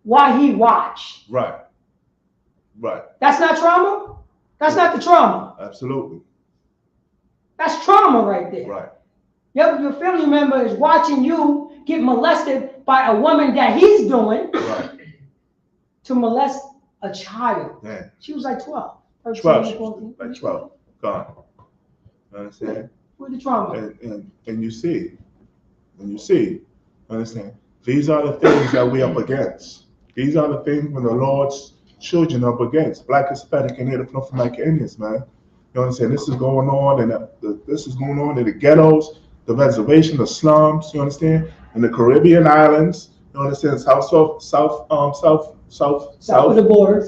While he watched. Right. Right. That's not trauma? That's not the trauma. Absolutely. That's trauma right there. Right. Your family member is watching you get molested by a woman that he's doing, right, to molest a child. Man. She was like 12. 13, 12. 14. Like 12. Gone. You understand? Where's the trauma? And you see. Understand? These are the things that we're up against. These are the things when the Lord's children are up against. Black, Hispanic, and Native North Indians, man. You understand? This is going on, and this is going on in the ghettos, the reservation, the slums. You understand? In the Caribbean islands. You understand? South of the border,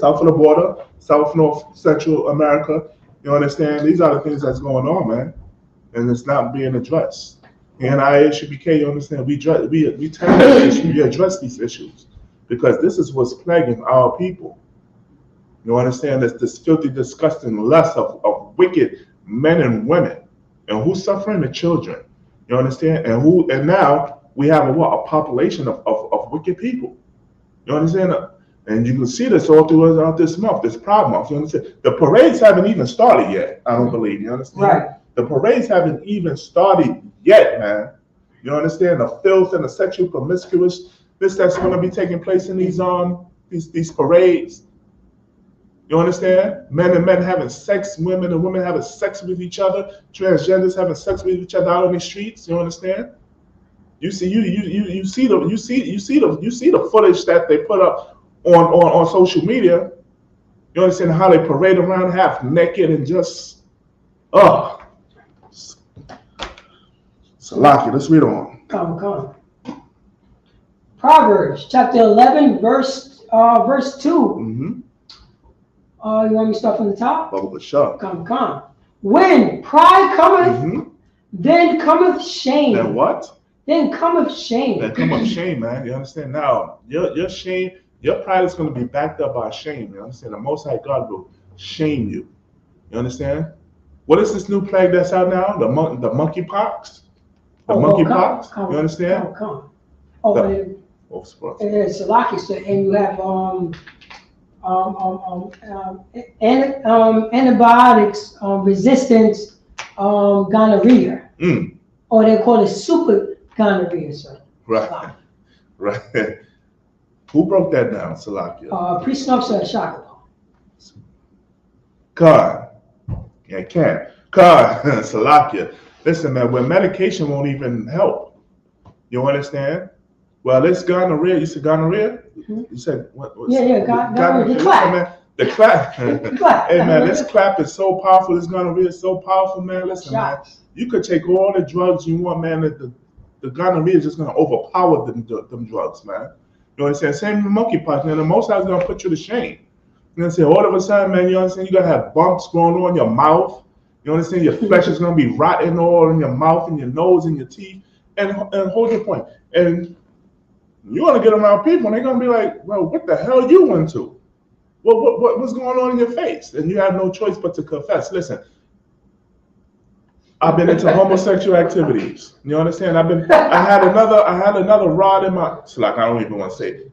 South North Central America. You understand? These are the things that's going on, man, and it's not being addressed. And IHBK, you understand? We address these issues because this is what's plaguing our people. You understand? This filthy, disgusting lust of wicked men and women, and who's suffering? The children. You understand? And now we have a population of wicked people. You understand? And you can see this all throughout this month, this Pride Month. You understand? The parades haven't even started yet. I don't believe. You understand? Right. The parades haven't even started yet, man. You understand? The filth and the sexual promiscuous that's going to be taking place in these parades. You understand? Men and men having sex, women and women having sex with each other, transgenders having sex with each other out on the streets. You understand? You see the footage that they put up on social media. You understand how they parade around half naked and just Salaki, let's read on. Come. Proverbs chapter 11, verse 2. Mm-hmm. You want me to start from the top? Bubble sharp. Come. When pride cometh, then cometh shame. Then what? Then cometh shame. Then cometh shame, man. You understand? Now, your shame, your pride is going to be backed up by shame. You understand? The Most High God will shame you. You understand? What is this new plague that's out now? The monkeypox. The monkeypox. You understand? Salakis, and you have antibiotics resistance gonorrhea, or they call it super gonorrhea. So. Right. Who broke that down, Salakia? Priest Officer Shaka. God, can't. God, Salakia. Listen, man, when medication won't even help, you understand? Well, it's gonorrhea. You said gonorrhea? Mm-hmm. You said what? Gonorrhea. The clap. The clap. Hey, man, this clap is so powerful. This gonorrhea is so powerful, man. Listen, man, you could take all the drugs you want, man. The gonorrhea is just going to overpower them drugs, man. You understand? Same with monkeypox, man. The Most High is going to put you to shame. You understand? All of a sudden, man, you understand? You're going to have bumps growing on your mouth. You understand? Your flesh is going to be rotting all in your mouth and your nose and your teeth. And hold your point. And you're going to get around people and they're going to be like, well, what the hell you went to? What's going on in your face? And you have no choice but to confess. Listen, I've been into homosexual activities. You understand? I had another rod in my, it's like, I don't even want to say it.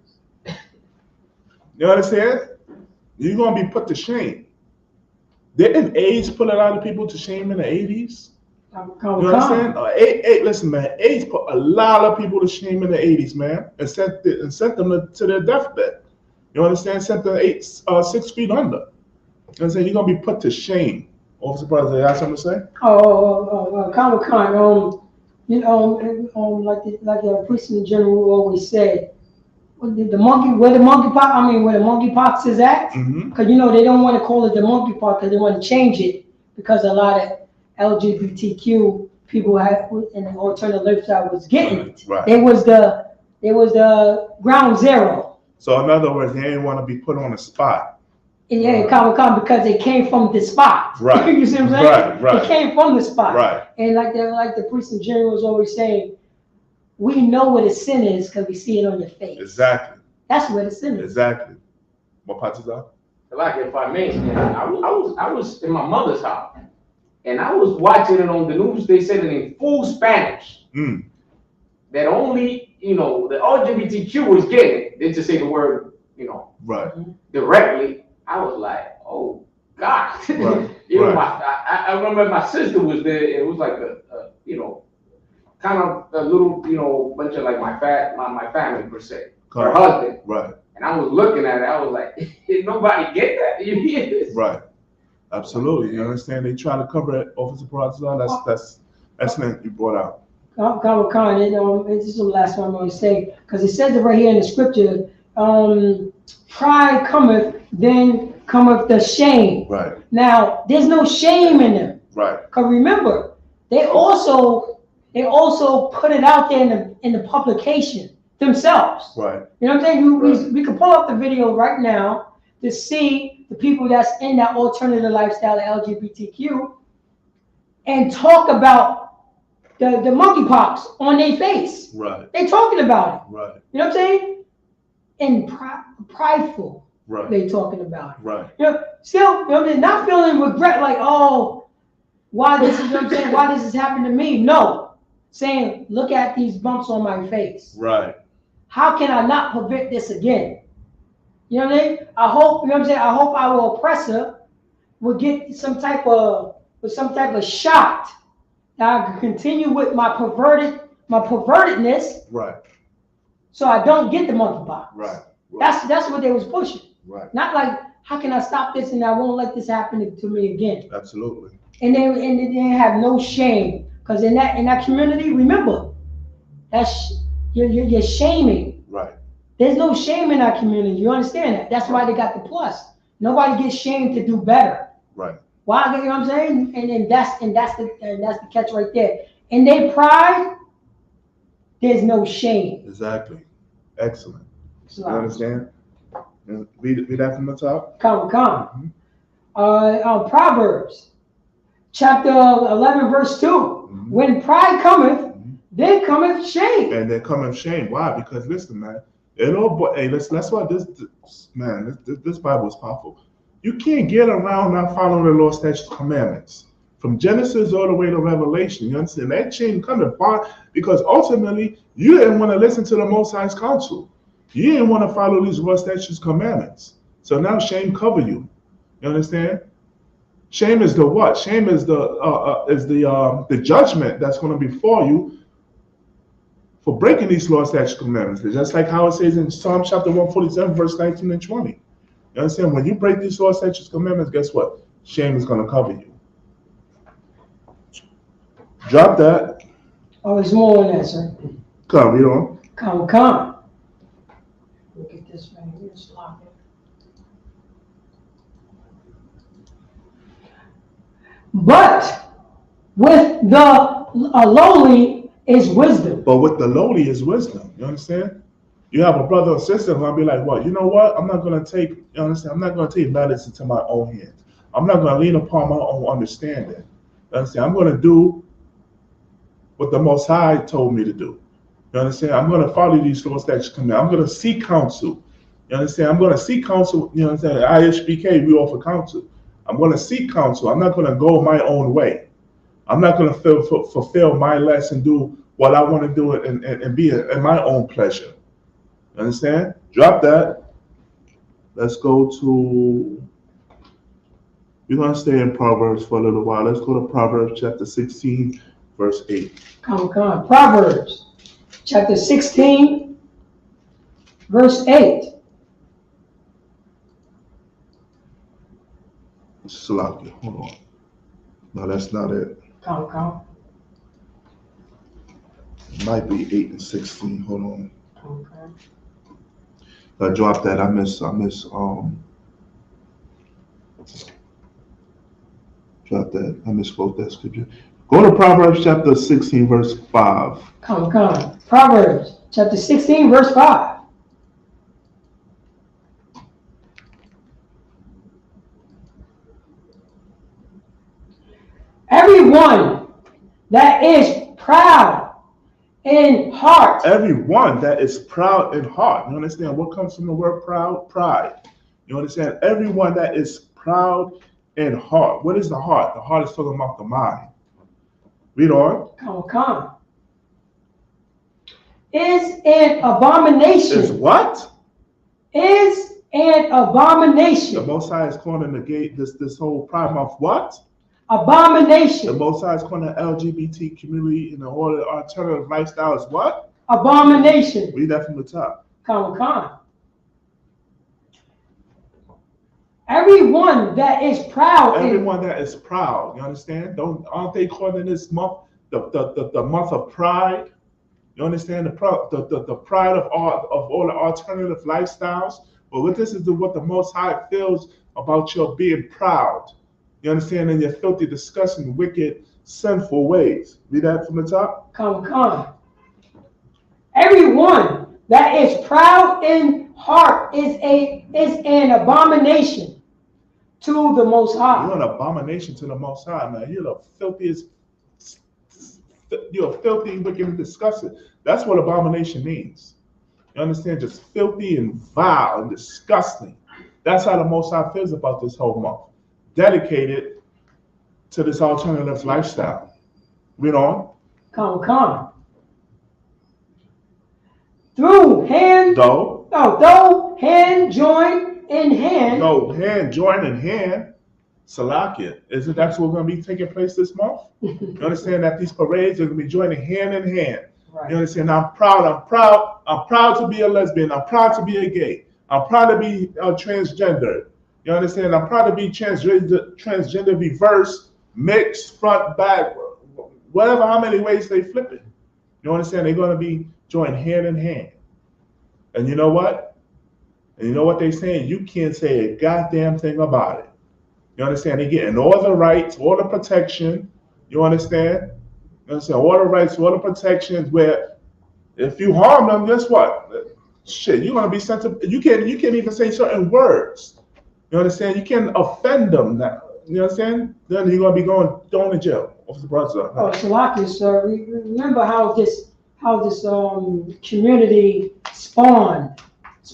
You understand? You're going to be put to shame. Didn't AIDS put a lot of people to shame in the 80s? You understand? Listen, man, AIDS put a lot of people to shame in the 80s, man, and sent them to their deathbed. You understand? Sent them 6 feet under. You understand? You're going to be put to shame. Officer President, you have something to say? Comic-Con, like the priest in general always said, where the monkeypox is at, because they don't want to call it the monkeypox because they want to change it because a lot of LGBTQ people in the alternative lifestyle was getting it. Right. It was the ground zero. So in other words, they didn't want to be put on a spot. Yeah, Comic-Con because it came from the spot. Right. You see what I'm saying? Right. It came from the spot. Right. And like the priest in general was always saying, we know what a sin is because we see it on your face. Exactly. That's what a sin is. Exactly. What parts is that? Like if I may, I was in my mother's house, and I was watching it on the news. They said it in full Spanish. That only the LGBTQ was getting it. They just say the word right directly. I was like, oh God. Right. I remember my sister was there. It was like a kind of a little bunch of like my family per se. Her husband. Right. And I was looking at it. I was like, did nobody get that? You hear this? Right. Absolutely. You understand? They try to cover it. Officer Perazzo, that's what you brought out. Comic-Con, this is the last one I'm going to say, because it says it right here in the scripture, pride cometh, then cometh the shame. Right. Now, there's no shame in them. Right. Because remember, they also put it out there in the publication themselves. Right. You know what I'm saying? We can pull up the video right now to see the people that's in that alternative lifestyle, LGBTQ, and talk about the monkeypox on their face. Right. They talking about it. Right. You know what I'm saying? And prideful. Right. They talking about it. Right. Still, not feeling regret like, oh, why this is, why this has happened to me. No. Saying, look at these bumps on my face. Right. How can I not prevent this again? You know what I mean? I hope, I hope our oppressor will get some type of shot that I can continue with my pervertedness. Right. So I don't get the monkeypox. Right. That's what they was pushing. Right. Not like, how can I stop this and I won't let this happen to me again? Absolutely. And they have no shame. Because in that community, remember, you're shaming. Right. There's no shame in our community. You understand that? That's why they got the plus. Nobody gets shamed to do better. Right. Why? You know what I'm saying? And that's the catch right there. In their pride, there's no shame. Exactly. Excellent. You understand? Read that from the top. Come. Proverbs, chapter 11, verse 2. Mm-hmm. When pride cometh, then cometh shame. And then cometh shame. Why? Because listen, man. That's why this Bible is powerful. You can't get around not following the law, statutes, commandments. From Genesis all the way to Revelation. You understand? That shame coming because ultimately you didn't want to listen to the Most High's counsel. You didn't want to follow these law, statutes, commandments. So now shame cover you. You understand? Shame is the what? Shame is the judgment that's going to befall you for breaking these law, statutes, commandments. Just like how it says in Psalm chapter 147, verse 19 and 20. You understand? When you break these law, statutes, commandments, guess what? Shame is going to cover you. Drop that. Oh, there's more than that, sir. Come, read on. Come. Look at this right here. Stop it. But with the lowly is wisdom. But with the lowly is wisdom. You understand? You have a brother or sister who'll be like, well, you know what? I'm not going to take, you understand? I'm not going to take matters into my own hands. I'm not going to lean upon my own understanding. You understand? I'm going to do what the Most High told me to do. You understand? I'm going to follow these laws that you command. I'm going to seek counsel. You understand? I'm going to seek counsel. You understand? At IHBK, we offer counsel. I'm going to seek counsel. I'm not going to go my own way. I'm not going to fulfill my lesson, do what I want to do and be in my own pleasure. You understand? Drop that. Let's go to, we're going to stay in Proverbs for a little while. Let's go to Proverbs chapter 16, verse 8. Come. Proverbs chapter 16, verse 8. Salaki, hold on. No, that's not it. Come. It might be 8 and 16. Hold on. Okay. I dropped that. I miss drop that. I misquote that scripture. Go to Proverbs chapter 16, verse 5. Come. Proverbs chapter 16, verse 5. Everyone that is proud in heart. Everyone that is proud in heart. You understand what comes from the word proud? Pride. You understand? Everyone that is proud in heart. What is the heart? The heart is talking about the mind. Read on. Come. Is an abomination. Is what? Is an abomination. The Most High is calling the gate this whole Pride Month what? Abomination. The Most High is calling the LGBT community and all the alternative lifestyles what? Abomination. Read that from the top. Come. Everyone that is proud. Everyone that is proud. You understand? Aren't they calling this month the month of pride? You understand the pride of all the alternative lifestyles? But what this is what the Most High feels about your being proud. You understand? In your filthy, disgusting, wicked, sinful ways. Read that from the top. Come. Everyone that is proud in heart is an abomination to the Most High. You're an abomination to the Most High, man. You're the filthiest. You're filthy, wicked, and disgusting. That's what abomination means. You understand? Just filthy and vile and disgusting. That's how the Most High feels about this whole month. Dedicated to this alternative lifestyle. Read on. Come. Though hand join in hand. No, hand join in hand. Salakia. Isn't that what's going to be taking place this month? You understand that these parades are going to be joining hand in hand. Right. You understand? I'm proud to be a lesbian. I'm proud to be a gay. I'm proud to be transgender. You understand? I'm proud to be transgender, reverse, mixed, front, back, whatever, how many ways they flip it. You understand? They're going to be joined hand in hand. And you know what? And you know what they're saying? You can't say a goddamn thing about it. You understand? They're getting all the rights, all the protection. You understand? You understand? All the rights, all the protections where if you harm them, guess what? shit, you're gonna be sensitive. You can't even say certain words. You understand? You can't offend them now. You understand? Then you're gonna be thrown in jail. What's the brother? Oh, Salaki, sir. Remember how this community spawned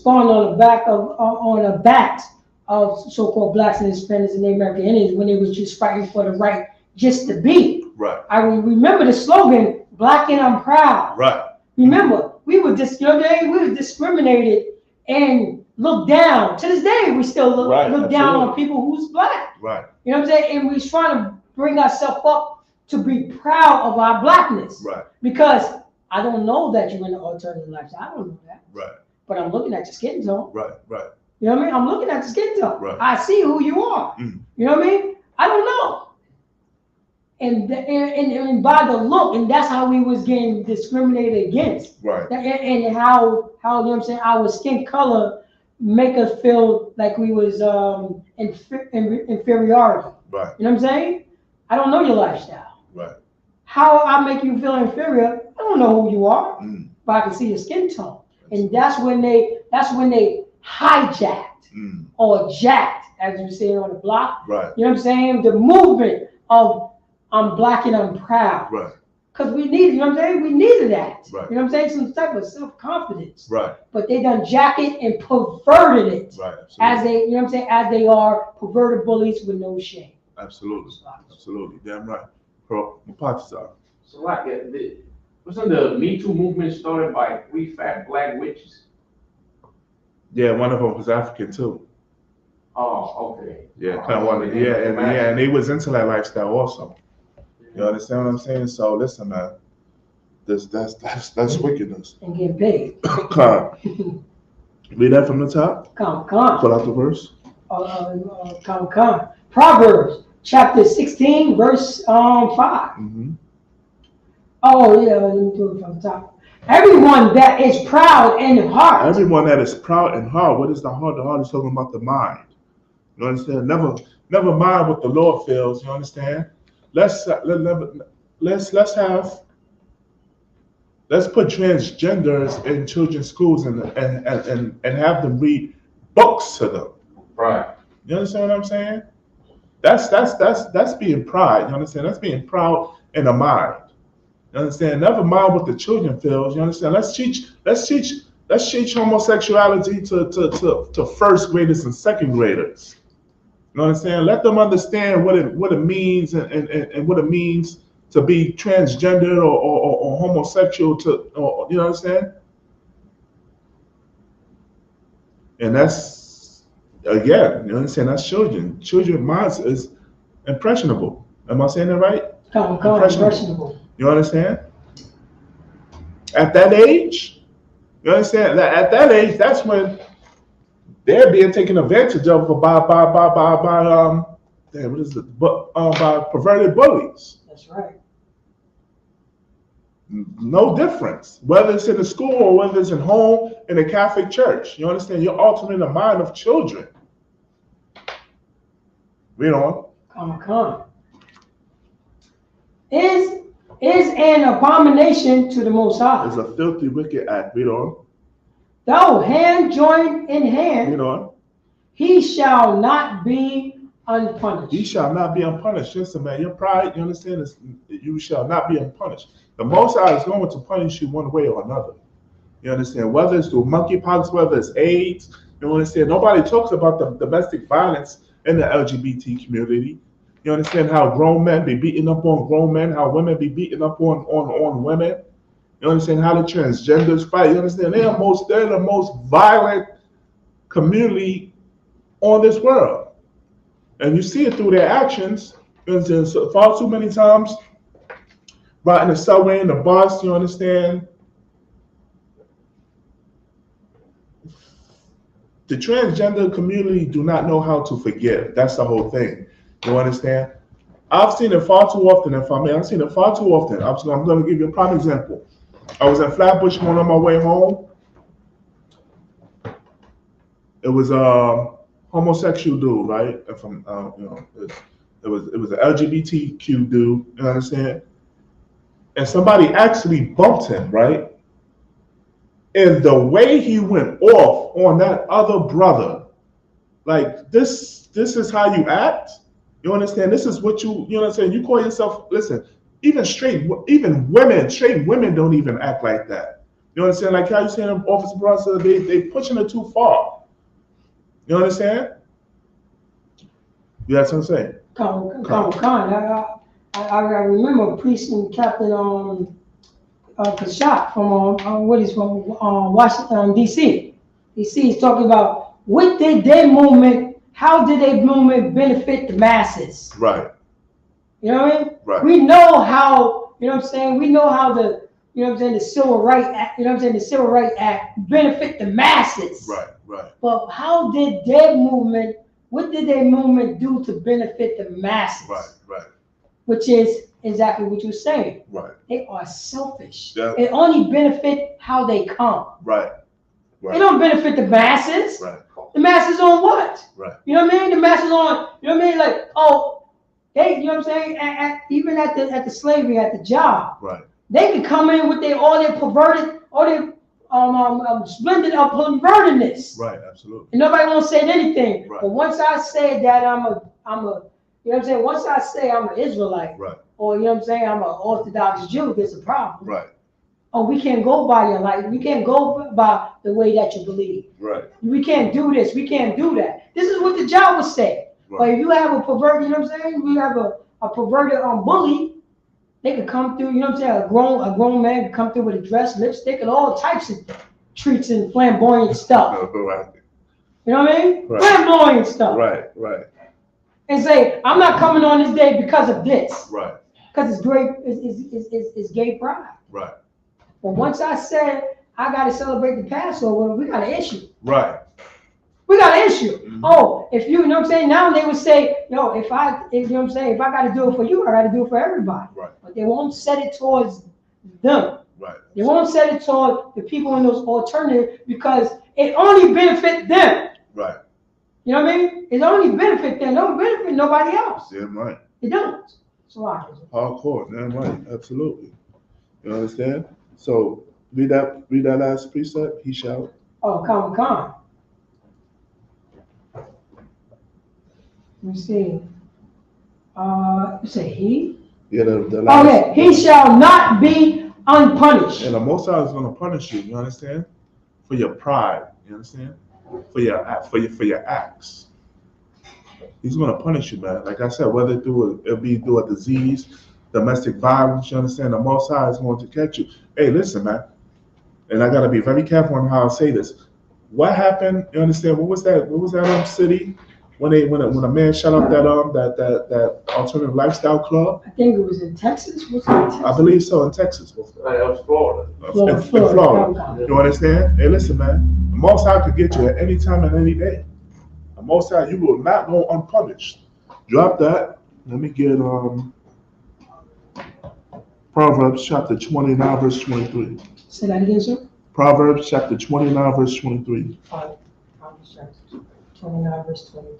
on the backs of so-called blacks and Hispanics and the American Indians when they was just fighting for the right just to be. Right. I remember the slogan, "Black and I'm proud." Right. Remember, we were discriminated and looked down. To this day, we still look down on people who's black. Right. You know what I'm saying? And we're trying to bring ourselves up to be proud of our blackness. Right. Because I don't know that you're in the alternative lifestyle. I don't know that. Right. But I'm looking at your skin tone. Right. Right. You know what I mean? I'm looking at your skin tone. Right. I see who you are. Mm. You know what I mean? I don't know. And by the look, and that's how we was getting discriminated against. Right. And how you know what I'm saying, our skin color make us feel like we was inferiority. Right. You know what I'm saying? I don't know your lifestyle. Right. How I make you feel inferior, I don't know who you are, but I can see your skin tone. And that's when they hijacked or jacked, as you say on the block. Right. You know what I'm saying? The movement of I'm black and I'm proud. Right. Because we needed, you know what I'm saying? We needed that. Right. You know what I'm saying? Some type of self-confidence. Right. But they done jack it and perverted it. Right. As they, you know what I'm saying? As they are perverted bullies with no shame. Absolutely. Absolutely. Damn right. So like, wasn't the Me Too movement started by 3 fat black witches? Yeah, one of them was African too. Oh, okay. Yeah, kind of one. Yeah, and they was into that lifestyle also. You understand what I'm saying? So listen, man, that's wickedness. And get paid. Come. Read that from the top. Come. Pull out the verse. Come. Proverbs chapter 16, verse 5. Mm-hmm. Oh yeah, let me do it from the top. Everyone that is proud in heart. Everyone that is proud in heart. What is the heart? The heart is talking about the mind. You understand? Never mind what the Lord feels. You understand? Let's put transgenders in children's schools and have them read books to them. Right. You understand what I'm saying? That's being pride. You understand? That's being proud in the mind. You understand? Never mind what the children feels. You understand? Let's teach homosexuality to first graders and second graders. You understand? Let them understand what it means and what it means to be transgender or homosexual you understand? And that's again, you understand, that's children. Children's minds is impressionable. Am I saying that right? Impressionable. You understand? At that age, you understand that at that age, that's when they're being taken advantage of by perverted bullies. That's right. No difference, whether it's in the school or whether it's at home in a Catholic church. You understand? You're altering the mind of children. Read on. Come. Is an abomination to the Most High. It's a filthy, wicked act. Read on. Though hand joined in hand, Read on. He shall not be unpunished. He shall not be unpunished. Listen, man, your pride, you understand, is you shall not be unpunished. The Most High is going to punish you one way or another. You understand? Whether it's through monkeypox, whether it's AIDS, you understand? Nobody talks about the domestic violence in the LGBT community. You understand how grown men be beating up on grown men, how women be beating up on women. You understand how the transgenders fight. You understand? They're the most violent community on this world. And you see it through their actions. You understand? So far too many times, riding the subway and the bus, you understand? The transgender community do not know how to forgive. That's the whole thing. You understand? I've seen it far too often, I've seen it far too often. I'm going to give you a prime example. I was in Flatbush going on my way home. It was a homosexual dude, right? It was an LGBTQ dude, you understand? And somebody actually bumped him, right? And the way he went off on that other brother, like this is how you act. You understand? This is what you know what I'm saying? You call yourself, listen, even straight women don't even act like that. You understand? Like how you saying, Officer Bronson, they pushing it too far. You understand? You have something to say? I remember Precinct Captain Kashat from what is from Washington D.C. D.C. is talking about what did their movement, how did their movement benefit the masses? Right. You know what I mean? Right. We know how, you know what I'm saying? We know how the, you know what I'm saying, the Civil Rights Act, you know what I'm saying, the Civil Rights Act benefit the masses. Right, right. But how did their movement, what did their movement do to benefit the masses? Right, right. Which is exactly what you're saying. Right. They are selfish. Yeah. It only benefit how they come. Right. Right. It don't benefit the masses. Right. The masses on what? Right. You know what I mean? The masses on, you know what I mean? Like, oh, they, you know what I'm saying? Even at the slavery, at the job. Right. They can come in with all their perverted, all their splendid pervertedness. Right, absolutely. And nobody won't say anything. Right. But once I say that I'm a, you know what I'm saying? Once I say I'm an Israelite, right, or you know what I'm saying, I'm an Orthodox Jew, there's a problem. Right. Oh, we can't go by your life. We can't go by the way that you believe. Right. We can't do this. We can't do that. This is what the job would say. Right. But if you have a perverted, you know what I'm saying? We have a perverted bully. They could come through, you know what I'm saying? A grown man could come through with a dress, lipstick, and all types of treats and flamboyant stuff. Right. You know what I mean? Right. Flamboyant stuff. Right, right. And say, I'm not coming on this day because of this. Right. Because it's great, it's gay pride. Right. But once I said I got to celebrate the Passover, we got an issue. Right. We got an issue. Mm-hmm. Oh, if you know what I'm saying, now they would say, yo, if you know what I'm saying, if I got to do it for you, I got to do it for everybody. Right. But they won't set it towards them. Right. They won't set it toward the people in those alternatives because it only benefits them. Right. You know what I mean? It only benefits them. It don't benefit nobody else. Damn right. It don't. So hardcore, damn right, absolutely. You understand? So read that last precept. He shall. Oh, come. Let me see. You say he? Yeah, the last. Oh yeah, he shall not be unpunished. And the Most High is going to punish you. You understand? For your pride. You understand? For your acts. He's going to punish you, man. Like I said, whether it'll be through a disease, domestic violence. You understand? The Most High is going to catch you. Hey, listen, man. And I got to be very careful on how I say this. What happened? You understand? What was that city? When a man shut up that alternative lifestyle club? I think it was in Texas. Was it in Texas? I believe so, in Texas. That was Florida. In Florida. You understand? Hey, listen, man. The Most High could get you at any time and any day. The Most High, you will not go unpunished. Drop that. Let me get Proverbs chapter 29, verse 23. Say that again, sir. Proverbs chapter 29, verse 23. Proverbs chapter 29, verse 23.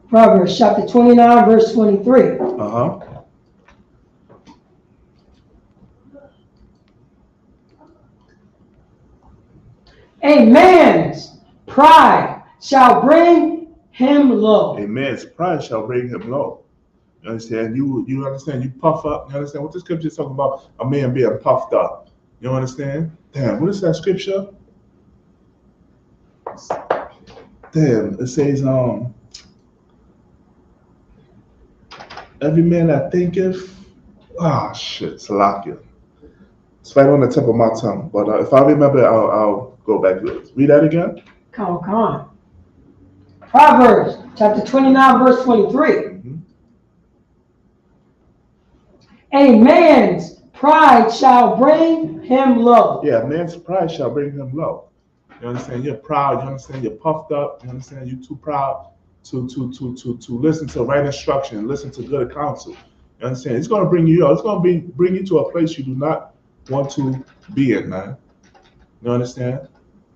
Proverbs chapter 29, verse 23. A man's pride shall bring him low. A man's pride shall bring him low. You understand? You understand? You puff up. You understand what the scripture is talking about? A man being puffed up. You understand? Damn, what is that scripture? Damn, it says, every man that thinketh, shit, Salakia. It's right on the tip of my tongue. But if I remember, I'll go back to it. Read that again. Come on. Proverbs chapter 29, verse 23. Mm-hmm. A man's pride shall bring him low. Yeah, a man's pride shall bring him low. You understand? You're proud. You understand? You're puffed up. You understand? You're too proud to listen to right instruction, listen to good counsel. You understand? It's going to bring you up. It's going to bring you to a place you do not want to be in, man. You understand?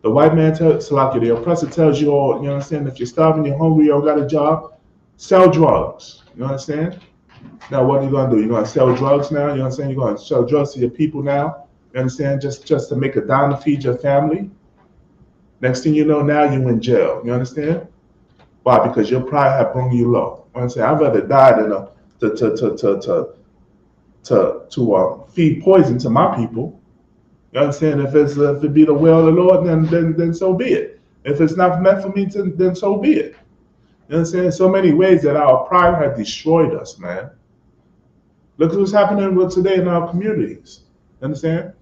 The white man tells Salakia, the oppressor tells you all, you understand? If you're starving, you're hungry, you don't got a job, sell drugs. You understand? Now what are you gonna do? You're gonna sell drugs now? You know what I'm saying? You're gonna sell drugs to your people now? You understand? Just to make a dime to feed your family. Next thing you know, now you're in jail. You understand? Why? Because your pride have brought you low. You understand? I'd rather die than to feed poison to my people. You understand? If it be the will of the Lord, then so be it. If it's not meant for me to, then so be it. You understand? So many ways that our pride has destroyed us, man. Look at what's happening today in our communities. You understand?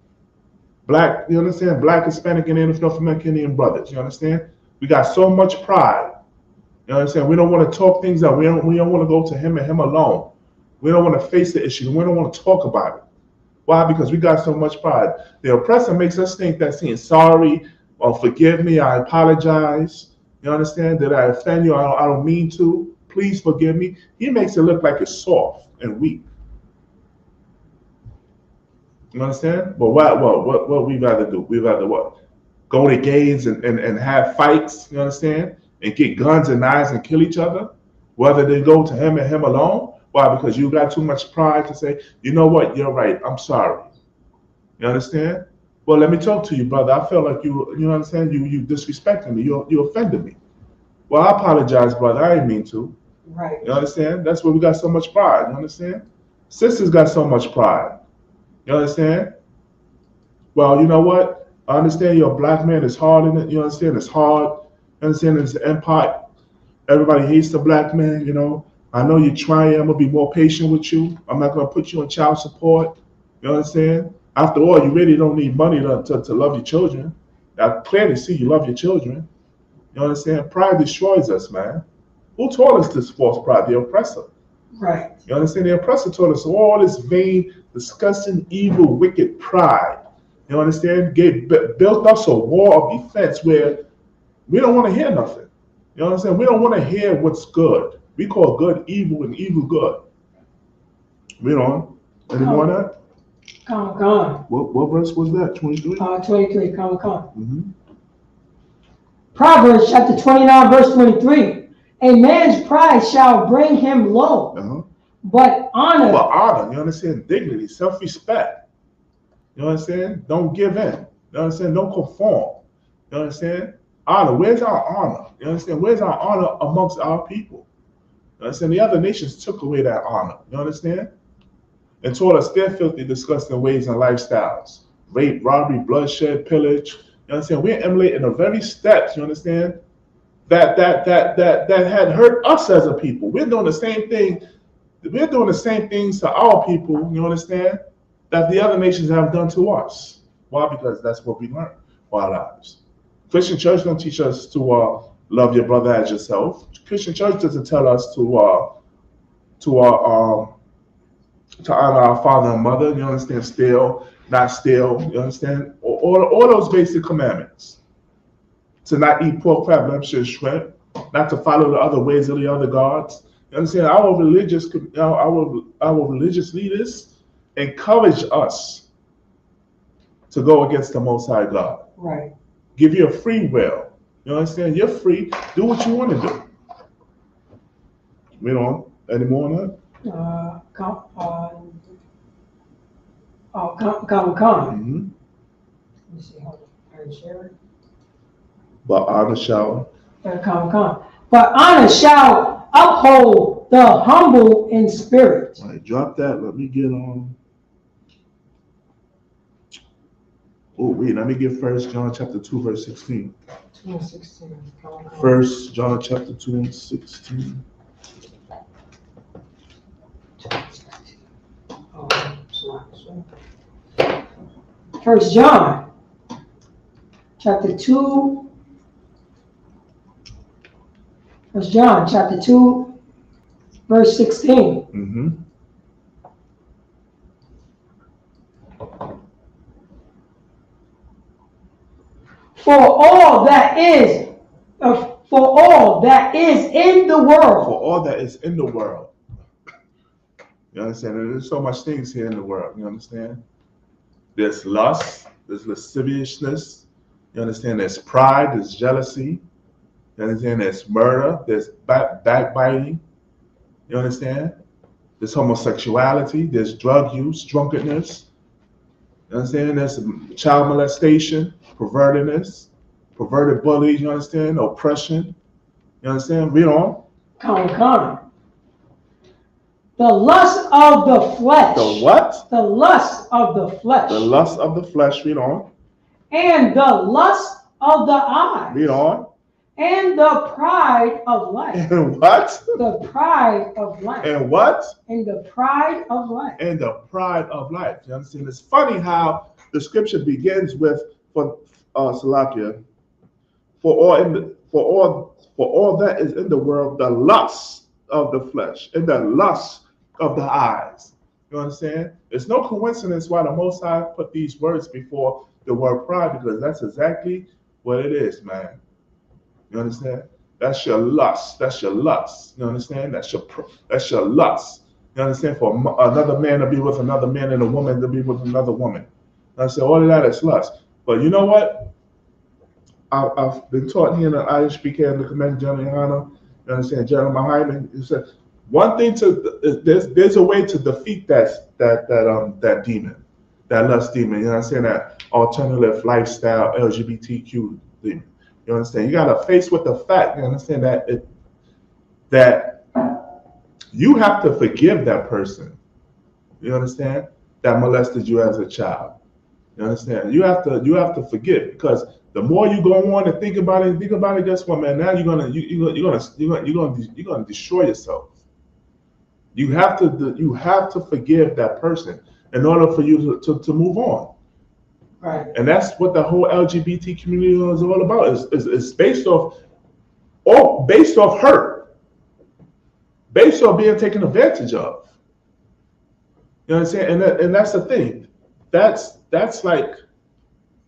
Black, you understand? Black, Hispanic, and North American Indian brothers. You understand? We got so much pride. You understand? We don't want to talk things out. We don't want to go to him and him alone. We don't want to face the issue. We don't want to talk about it. Why? Because we got so much pride. The oppressor makes us think that saying sorry or forgive me, I apologize. You understand? Did I offend you? I don't mean to. Please forgive me. He makes it look like it's soft and weak. You understand? But what we rather do? We rather what? Go to gays and have fights, you understand? And get guns and knives and kill each other? Rather than go to him and him alone? Why? Because you got too much pride to say, you know what, you're right, I'm sorry. You understand? Well, let me talk to you, brother. I felt like you understand, you disrespected me, you offended me. Well, I apologize, brother, I didn't mean to. Right. You understand? That's where we got so much pride, you understand? Sisters got so much pride. You understand? Well, you know what? I understand you're a black man, it's hard in it, you understand? It's hard. You understand? It's an empire. Everybody hates the black man, you know. I know you're trying. I'm going to be more patient with you. I'm not going to put you on child support. You understand? After all, you really don't need money to love your children. I clearly see you love your children. You understand? Pride destroys us, man. Who taught us this false pride? The oppressor. Right. You understand? The oppressor taught us all this vain, disgusting, evil, wicked pride. You understand? Built us a wall of defense where we don't want to hear nothing. You understand? We don't want to hear what's good. We call good evil and evil good. Read on. Any more on that? Come. What verse was that? 23? 23, come. Mm-hmm. Proverbs chapter 29, verse 23. A man's pride shall bring him low, but honor. But honor, you understand? Dignity, self-respect. You understand? Don't give in. You understand? Don't conform. You understand? Honor. Where's our honor? You understand? Where's our honor amongst our people? You understand? The other nations took away that honor. You understand? And taught us their filthy, disgusting ways and lifestyles. Rape, robbery, bloodshed, pillage. You understand? We're emulating the very steps, you understand, that had hurt us as a people. We're doing the same thing. We're doing the same things to our people, you understand, that the other nations have done to us. Why? Because that's what we learned for our lives. Christian church don't teach us to love your brother as yourself. Christian church doesn't tell us to honor our father and mother. You understand? Steal, not steal. You understand? All those basic commandments. To not eat pork, crab, lobster, and shrimp. Not to follow the other ways of the other gods. You understand? Our religious leaders encourage us to go against the Most High God. Right. Give you a free will. You understand? You're free. Do what you want to do. Read on. Any more on that? Come. Mm-hmm. Let me see. Hold on. Share it. But honor shall. Come. But honor shall uphold the humble in spirit. All right, drop that. Let me get on. Oh, wait, let me get 1 John chapter 2, verse 16. 2:16. 1 John chapter 2 and 16. First John chapter 2. 1 John chapter 2, verse 16. Mm-hmm. For all that is in the world. For all that is in the world. You understand? There's so much things here in the world. You understand? There's lust. There's lasciviousness. You understand? There's pride. There's jealousy. You understand? There's murder. There's backbiting. You understand? there's homosexuality, there's drug use, drunkenness. You understand? There's child molestation, pervertedness, perverted bullies. You understand? Oppression. You understand? Read on. Come. The lust of the flesh. The what? The lust of the flesh. The lust of the flesh. Read on. And the lust of the eye. Read on. And the pride of life. And what? The pride of life. And what? And the pride of life. And the pride of life. You understand? It's funny how the scripture begins with Salakia. For all that is in the world, the lust of the flesh and the lust of the eyes. You understand? It's no coincidence why the Most High put these words before the word pride, because that's exactly what it is, man. You understand? That's your lust. That's your lust. You understand? That's your lust. You understand? For another man to be with another man and a woman to be with another woman. I said all of that is lust. But you know what? I've been taught here in the ISBK and the Command General Yohana, you understand, General Muhammad, he said one thing there's a way to defeat that demon, that lust demon. You understand, that alternative lifestyle LGBTQ demon. You understand? You gotta face with the fact. You understand that you have to forgive that person. You understand? That molested you as a child. You understand? You have to forgive, because the more you go on and think about it, guess what, man? Now you're gonna destroy yourself. You have to forgive that person in order for you to move on. Right. And that's what the whole LGBT community is all about. Is based off hurt, based off being taken advantage of. You know what I'm saying? And that's the thing. That's like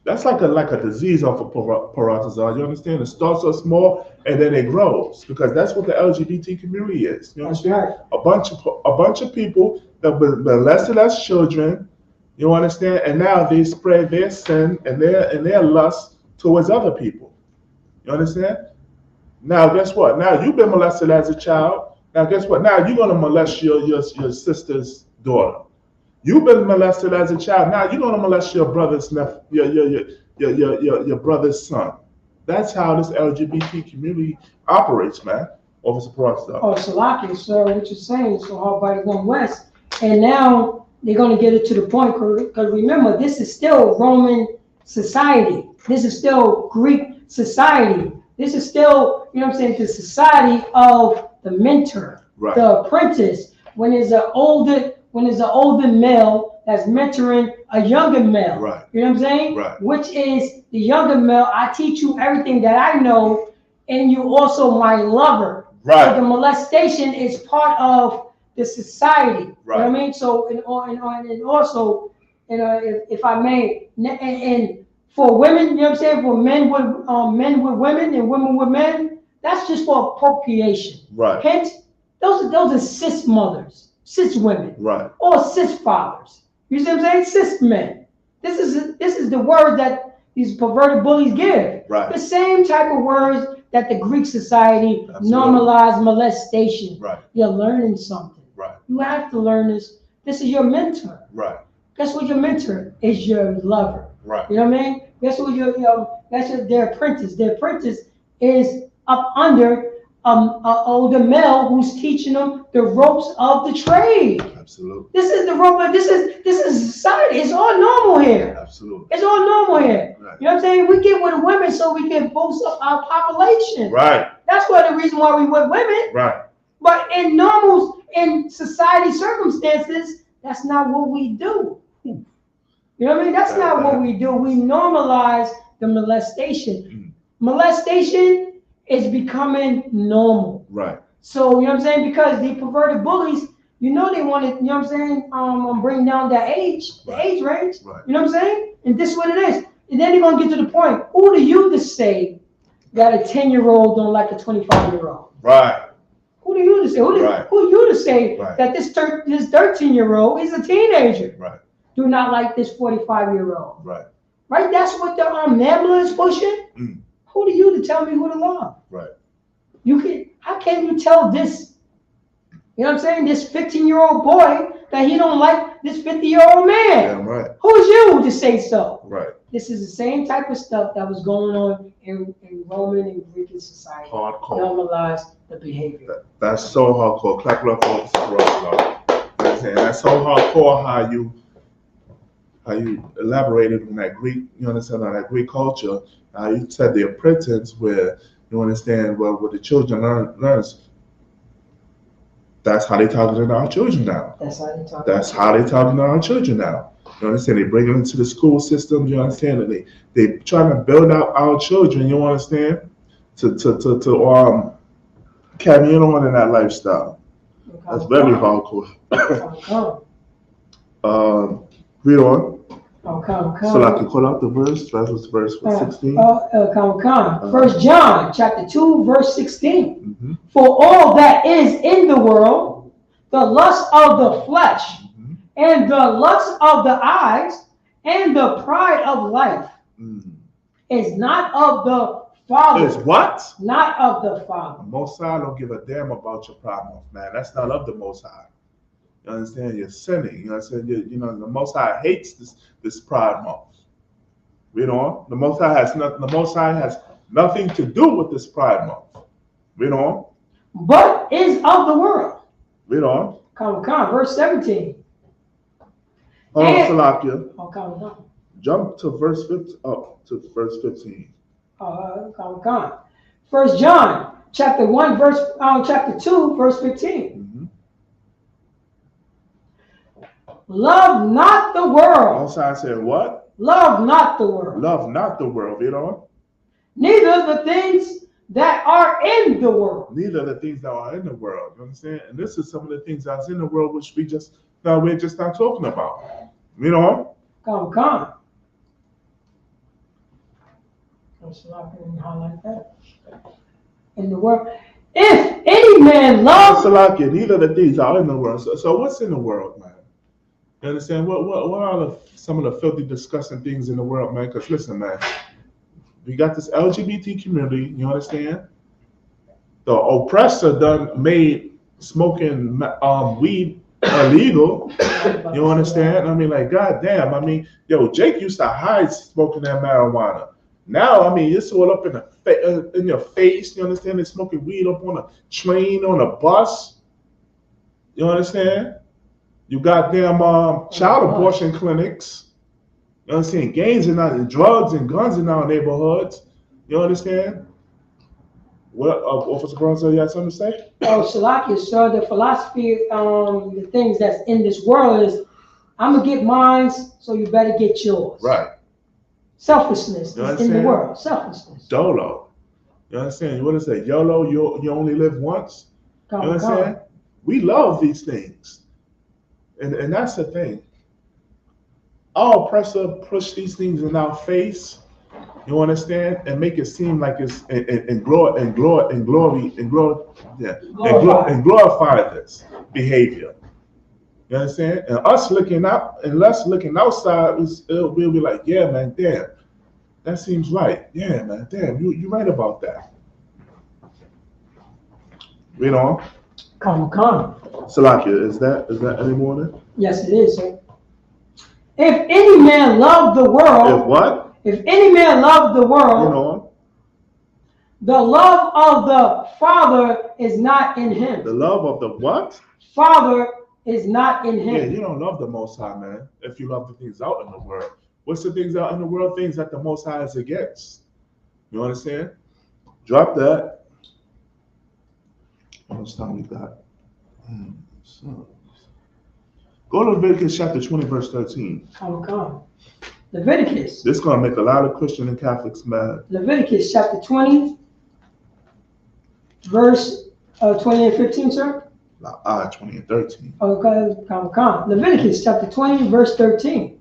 a disease off of paroxysm. You understand? It starts off small and then it grows, because that's what the LGBT community is. You understand? Right. A bunch of people that were molested as children. You understand? And now they spread their sin and their lust towards other people. You understand? Now guess what? Now you've been molested as a child. Now guess what? Now you're gonna molest your sister's daughter. You've been molested as a child. Now you're gonna molest your brother's nephew, your brother's son. That's how this LGBT community operates, man. Officer Proctor. Oh, Salaki, so what you're saying, so how by going west, and now they're gonna get it to the point, because remember, this is still Roman society. This is still Greek society. This is still, you know what I'm saying, the society of the mentor, right, the apprentice. When there's an older male that's mentoring a younger male. Right. You know what I'm saying? Right. Which is the younger male, I teach you everything that I know, and you also my lover. Right. So the molestation is part of the society. Right. You know what I mean? So and also, if I may, and for women, you know what I'm saying, for men with women and women with men, that's just for procreation. Right. Hence, those are cis mothers, cis women, right, or cis fathers. You see what I'm saying? Cis men. This is the word that these perverted bullies give. Right. The same type of words that the Greek society Absolutely. normalized molestation. Right. You're learning something. Right. You have to learn this. This is your mentor. Right. Guess what your mentor is? Your lover. Right. You know what I mean? Guess what their apprentice. Their apprentice is up under an older male who's teaching them the ropes of the trade. Absolutely. This is the rope. This is society. It's all normal here. Absolutely. It's all normal here. Right. You know what I'm saying? We get with the women so we can boost up our population. Right. That's the reason why we with women. Right. But in society circumstances, that's not what we do. You know what I mean? That's not what we do. We normalize the molestation. Molestation is becoming normal. Right. So, you know what I'm saying? Because the perverted bullies, you know they want to, you know what I'm saying, bring down the age range. Right. You know what I'm saying? And this is what it is. And then they're going to get to the point, who do you to say that a 10-year-old don't like a 25-year-old? Right. Who do you to say? Who are you to say that this 13-year-old is a teenager? Right. Do not like this 45-year-old. Right. Right? That's what the NAMBLA is pushing. Who do you to tell me who to love? Right. How can you tell this You know what I'm saying? This 15-year-old boy that he don't like this 50-year-old man. Yeah, right. Who's you to say so? Right. This is the same type of stuff that was going on in Roman and Greek society. Hardcore. Normalize the behavior. That's so hardcore. Clap it up for Officer Roosevelt. That's so hardcore how you elaborated on that Greek, you understand, on that Greek culture. You said the apprentice where you understand what the children learns. That's how they talking to our children now. That's how they talking to our children now. You understand? They bring them into the school system. You understand that they trying to build out our children. You understand? To carry on in that lifestyle. That's very hardcore. Read on. So I can call out the verse. That was verse 16. 1 John chapter 2 verse 16. Mm-hmm. For all that is in the world, the lust of the flesh, and the lust of the eyes, and the pride of life, is not of the Father. Is what? Not of the Father. The Most High don't give a damn about your problems, man. That's not of the Most High. You understand? You're sinning. You understand? You know, the Most High hates this pride month. Read on. The Most High has nothing. The Most High has nothing to do with this pride month. Read on. But is of the world. Read on. Verse 17. Hold on, Salakia. Come. Jump to verse 15. Up to verse 15. 1 John chapter 1 verse chapter 2 verse 15. Love not the world. Most High said what? Love not the world. Love not the world. Read on. Neither the things that are in the world. Neither the things that are in the world. You understand? And this is some of the things that's in the world which we're just not talking about. Read on. Come. So I can highlight that. In the world. If any man loves Salakia, neither the things are in the world. So what's in the world, man? You understand? What are some of the filthy, disgusting things in the world, man? Because listen, man, we got this LGBT community, you understand? The oppressor done made smoking weed illegal. You understand? I mean, like, goddamn. I mean, yo, Jake used to hide smoking that marijuana. Now, I mean, it's all up in your face. You understand? They're smoking weed up on a train, on a bus. You understand? You got damn child abortion clinics. You understand? Gangs and drugs and guns in our neighborhoods. You understand? What Officer Bronson, you have something to say? Oh, Salakia, sir, the philosophy, the things that's in this world is, I'm gonna get mine, so you better get yours. Right. Selfishness is in the world. Selfishness. Dolo. You understand? What is that? YOLO, you only live once. You understand? We love these things. And that's the thing. Our oppressor push these things in our face, you understand, and make it seem like it's and glorify this behavior. You understand? And us looking out, and us looking outside, we'll be like, yeah, man, damn, that seems right. Yeah, man, damn, you right about that. Read on. Come. Salakia, is that any more than? Yes, it is, sir. If any man love the world. If what? If any man love the world. Read on. The love of the Father is not in him. The love of the what? Father is not in him. Yeah, you don't love the Most High, man, if you love the things out in the world. What's the things out in the world? Things that the Most High is against. You understand? Drop that. How much time we got? Go to Leviticus chapter 20, verse 13. Come. Leviticus. This is going to make a lot of Christian and Catholics mad. Leviticus chapter 20, verse 20 and 15, sir? 20 and 13. Okay, come. Leviticus chapter 20, verse 13.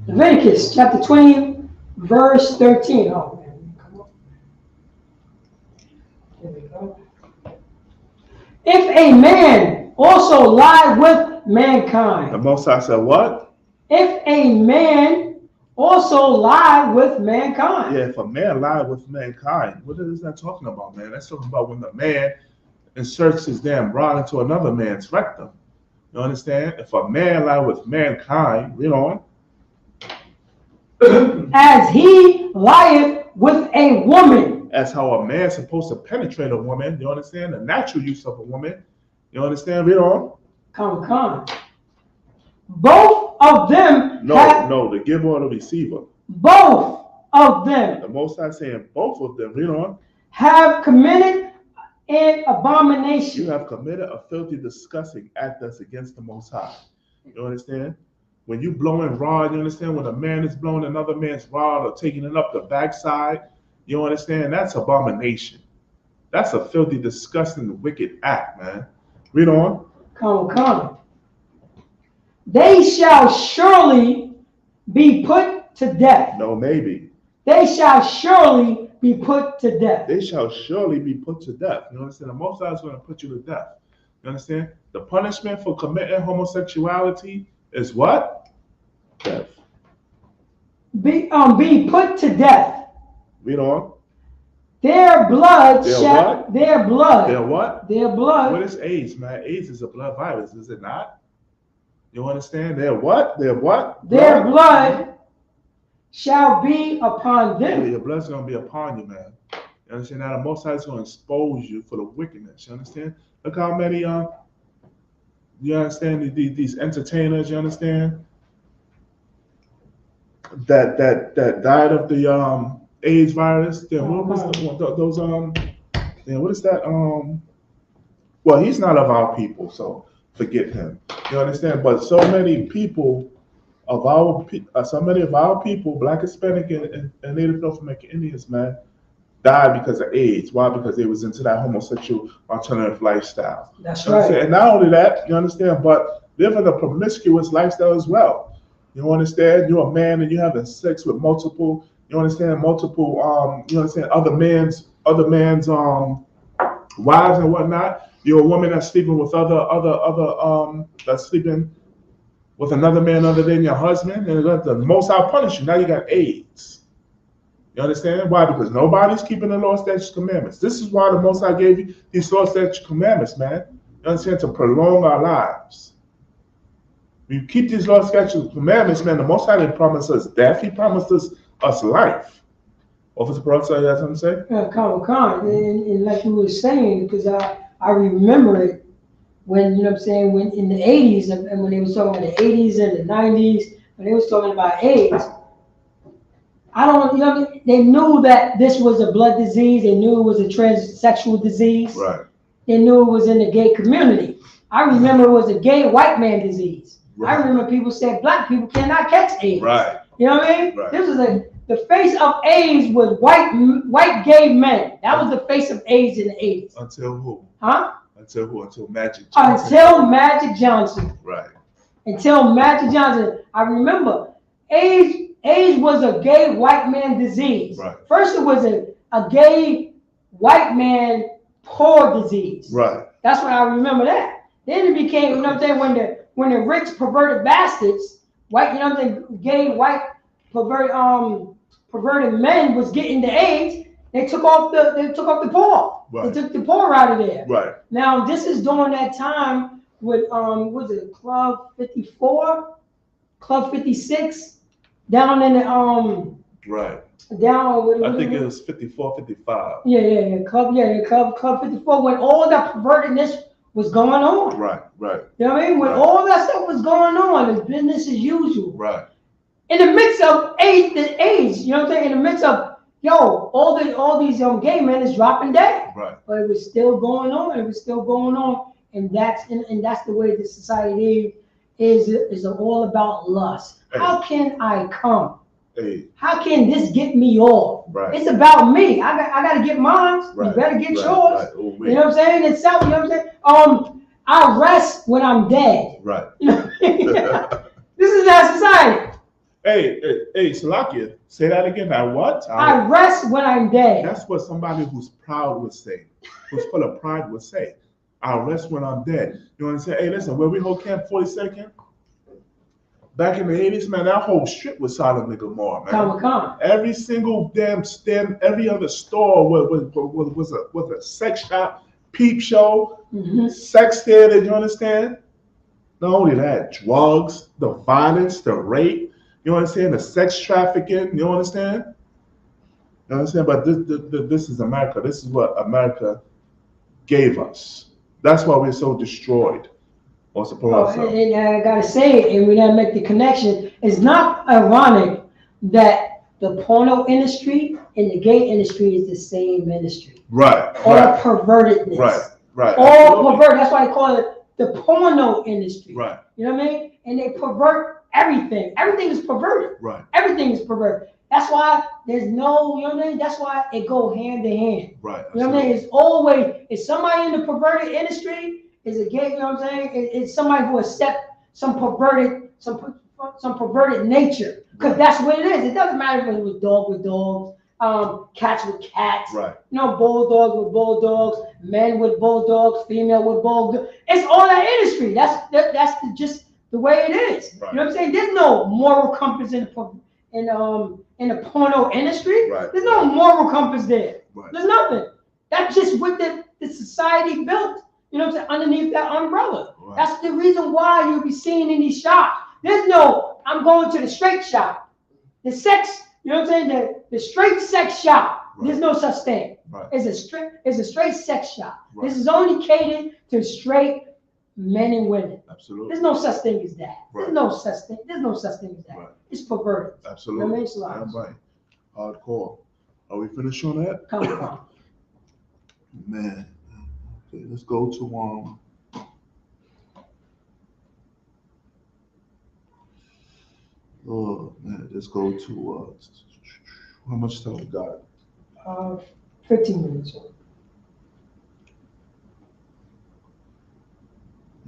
Leviticus chapter 20, verse 13. Oh, man, come on. Here we go. If a man also lie with mankind. The Most High said what? If a man also also lie with mankind. Yeah, if a man lie with mankind, what is that talking about, man? That's talking about when the man inserts his damn rod into another man's rectum. You understand? If a man lie with mankind, read on. As he lieth with a woman. That's how a man's supposed to penetrate a woman. You understand? The natural use of a woman. You understand? Read on. Come. Both of them. No, the giver or the receiver. Both of them. The Most High saying both of them. Read on. Have committed an abomination. You have committed a filthy, disgusting act that's against the Most High. You understand? When you blowing rod, you understand? When a man is blowing another man's rod or taking it up the backside, you understand? That's abomination. That's a filthy, disgusting, wicked act, man. Read on. Come. They shall surely be put to death. No, maybe. They shall surely be put to death. They shall surely be put to death. You understand? The Most High is going to put you to death. You understand? The punishment for committing homosexuality is what? Death. Be put to death. Read on. Their blood shall. Their blood. Their what? Their blood. What is AIDS, man? AIDS is a blood virus, is it not? You understand? Their what? Their what? Their blood shall be upon them. Yeah, your blood's gonna be upon you, man. You understand? Now the Most High is gonna expose you for the wickedness. You understand? Look how many you understand these entertainers. You understand? That died of the AIDS virus. Then what was those what is that well, he's not of our people, so forget him. You understand? But so many people of our people, Black, Hispanic, and Native North American Indians, man, died because of AIDS. Why? Because they was into that homosexual alternative lifestyle. That's you right. And not only that, you understand, but living a promiscuous lifestyle as well. You understand? You're a man and you're having sex with multiple. You understand? Multiple. You understand? Other man's wives and whatnot. You're a woman that's sleeping with that's sleeping with another man other than your husband, and let the Most High punish you. Now you got AIDS. You understand? Why? Because nobody's keeping the law, statutes, commandments. This is why the Most High gave you these law, statutes, commandments, man. You understand? To prolong our lives. When you keep these law, statutes, commandments, man, the Most High didn't promise us death. He promised us life. Officer Peroxa, you have something to say? Yeah, Khan. And like you were saying, because I remember it when, you know what I'm saying, when in the 80s, and when they was talking about the 80s and the 90s, when they was talking about AIDS, they knew that this was a blood disease. They knew it was a transsexual disease. Right. They knew it was in the gay community. I remember it was a gay white man disease. Right. I remember people said Black people cannot catch AIDS. Right. You know what I mean? Right. This was the face of AIDS was white gay men. That was the face of AIDS in the 80s. Until who? Huh? Until who? Until Magic Johnson. Until Magic Johnson. Right. Until Magic Johnson. I remember AIDS was a gay white man disease. Right. First it was a gay white man poor disease. Right. That's when I remember that. Then it became, you know what I'm saying, when the rich perverted bastards, white, you know what I'm saying, gay white perverted men was getting the AIDS, they took off the poor. Right. They took the poor out of there. Right. Now this is during that time with was it Club 54, Club 56, down in the right. Down. I think it was 54, 55. Yeah. Club 54 when all that pervertedness was going on. Right. You know what I mean? When all that stuff was going on, it's business as usual. Right. In the midst of AIDS, you know what I'm saying? In the midst of all these young gay men is dropping dead. Right. But it was still going on. And that's the way the society is all about lust. Hey. How can I come? Hey. How can this get me off? Right. It's about me. I got to get mine. Right. You better get yours. Right. Oh, you know what I'm saying? It's self. You know what I'm saying? I rest when I'm dead. Right. This is our society. Hey, Salakia, say that again. Now what? I rest when I'm dead. That's what somebody who's proud would say, who's full of pride would say. I rest when I'm dead. You know what I'm saying? Hey, listen, where we hold camp 42nd, back in the 80s, man, that whole strip was Sodom and Gomorrah, man. Comic-Con. Every single damn stand, every other store was a sex shop, peep show, sex theater, you understand? Not only that, drugs, the violence, the rape, you understand? The sex trafficking, you understand? You understand? But this is America. This is what America gave us. That's why we're so destroyed. And I gotta say, and we gotta make the connection, it's not ironic that the porno industry and the gay industry is the same industry. Right. All pervertedness. Right. All perverted. That's why they call it the porno industry. Right. You know what I mean? And they pervert everything. Everything is perverted. Right. Everything is perverted. That's why there's no, you know what I mean? That's why it go hand in hand. Right. You know what I mean? It's always, if somebody in the perverted industry is a gay, you know what I'm saying? It's somebody who accepts some perverted nature. Because that's what it is. It doesn't matter if it was dog with dogs, cats with cats, right. You know, bulldogs with bulldogs, men with bulldogs, female with bulldogs. It's all that industry. That's just the way it is. Right. You know what I'm saying? There's no moral compass in the porno industry. Right. There's no moral compass there. Right. There's nothing. That's just what the society built. You know what I'm saying? Underneath that umbrella. Right. That's the reason why you'll be seeing in these shops. There's no, I'm going to the straight shop. The sex, you know what I'm saying? The straight sex shop. Right. There's no such thing. Right. It's a straight sex shop. Right. This is only catered to straight men and women. Absolutely. There's no such thing as that. Right. There's no such thing as that. Right. It's perverted. Absolutely. I'm right. Hardcore. Are we finished on that? Come on. Man. Okay, let's go to oh man, let's go to how much time we got? 15 minutes.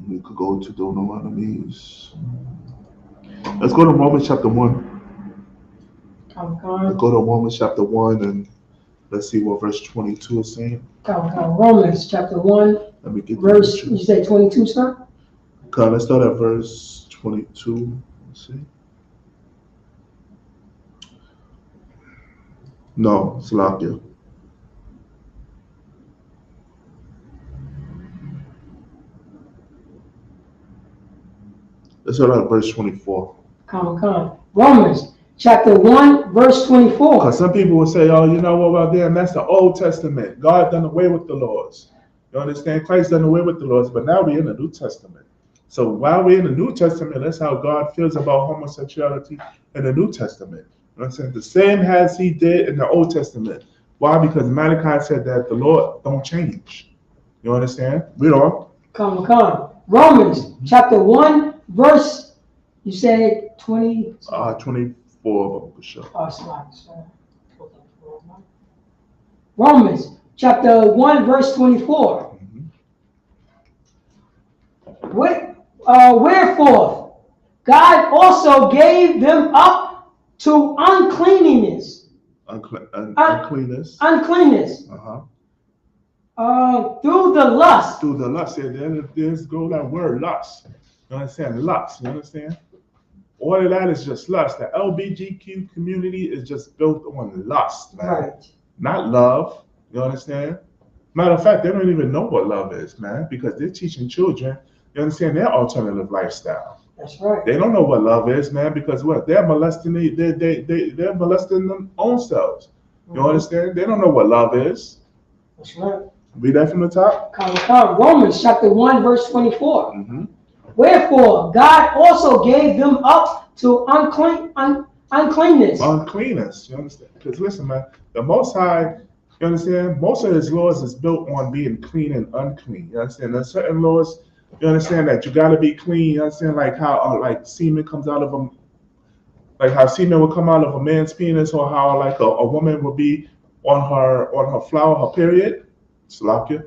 We could go to Deuteronomies. Let's go to Romans chapter 1. Let's go to Romans chapter 1 and let's see what verse 22 is saying. Romans chapter 1. Let me get verse, you say 22, sir? Okay, let's start at verse 22. Let's see. No, Salakia. Let's start at verse 24. Romans chapter 1, verse 24. Because some people will say, oh, you know what, well, damn, that's the Old Testament. God done away with the laws. You understand? Christ done away with the laws, but now we're in the New Testament. So while we're in the New Testament, that's how God feels about homosexuality in the New Testament. You know what I'm saying? The same as he did in the Old Testament. Why? Because Malachi said that the Lord don't change. You understand? Read on. Romans chapter 1, verse, you said 20? 24 for sure. Romans chapter 1, verse 24. Wherefore, God also gave them up to uncleanness. Uncleanness. Uh-huh. Through the lust. Through the lust. Yeah, there's go that word lust. You understand? Lust. You understand? All of that is just lust. The LGBTQ community is just built on lust, man. Right. Not love. You understand? Matter of fact, they don't even know what love is, man, because they're teaching children, you understand, their alternative lifestyle. That's right. They don't know what love is, man, because what? They're molesting they're molesting them own selves. You understand? They don't know what love is. That's right. Read that from the top. Romans chapter 1, verse 24. Wherefore, God also gave them up to uncleanness. Uncleanness, you understand? Because listen, man, the Most High, you understand, most of his laws is built on being clean and unclean. You understand? There's certain laws, you understand, that you got to be clean. You understand, like how like semen comes out of them, like how semen will come out of a man's penis, or how like a woman will be on her flower, her period. Salakia.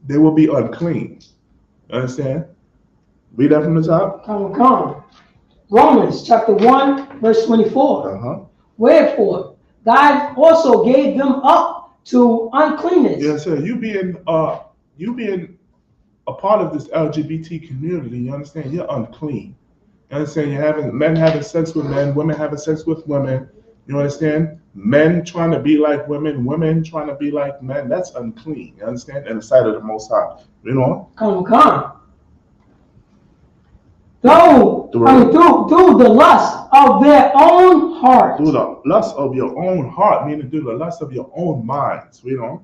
They will be unclean. You understand? Read that from the top. Romans chapter 1, verse 24. Wherefore, God also gave them up to uncleanness. Yes, sir. You being a part of this LGBT community, you understand? You're unclean. You You understand? You're having men having sex with men, women having sex with women. You understand? Men trying to be like women, women trying to be like men. That's unclean. You understand? In the sight of the Most High. You know? Come. Through the lust of their own heart. Through the lust of your own heart, meaning through the lust of your own minds. You know?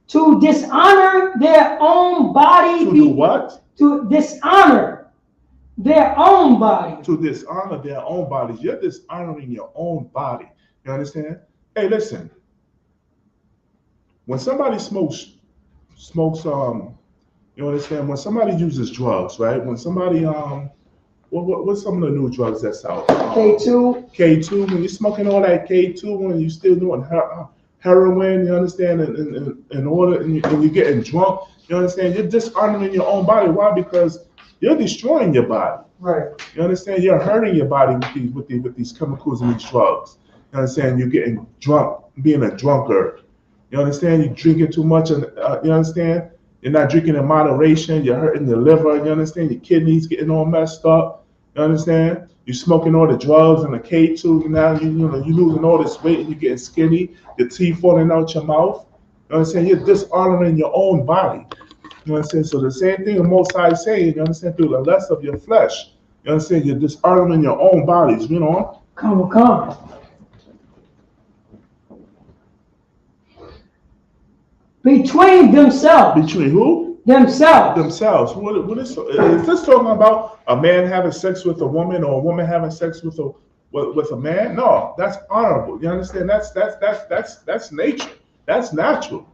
To dishonor their own body. To do what? To dishonor their own body. To dishonor their own bodies. You're dishonoring your own body. You understand? Hey, listen. When somebody smokes, you understand? When somebody uses drugs, right? When somebody, what's some of the new drugs that's out? K2. When you're smoking all that K2, when you're still doing heroin, you understand? And you're getting drunk, you understand? You're dishonoring your own body. Why? Because you're destroying your body. Right. You understand? You're hurting your body with these chemicals and these drugs. You understand? You're getting drunk, being a drunkard. You understand? You're drinking too much, and you understand? You're not drinking in moderation. You're hurting your liver. You understand? Your kidneys getting all messed up. You understand? You're smoking all the drugs and the K2. Now you're losing all this weight and you're getting skinny. Your teeth falling out your mouth. You understand? You're dishonoring your own body. You understand? So the same thing the Most High is saying, you understand, through the lust of your flesh. You understand? You're dishonoring your own bodies, you know? Come. Between themselves. Between who? Themselves. What is this talking about? A man having sex with a woman or a woman having sex with a man? No, that's honorable. You understand? That's nature. That's natural.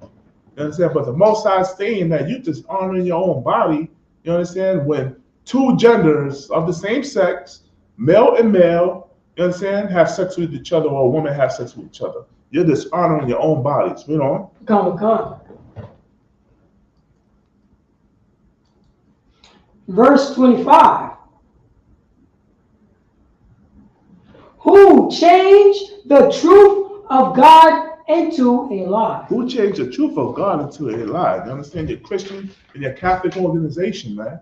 You understand? But the Most High is saying that you just honoring your own body. You understand? When two genders of the same sex, male and male, you understand, have sex with each other, or a woman have sex with each other, you're dishonoring your own bodies. You know? Come. Verse 25. Who changed the truth of God into a lie? Who changed the truth of God into a lie? You understand? Your Christian and your Catholic organization, man.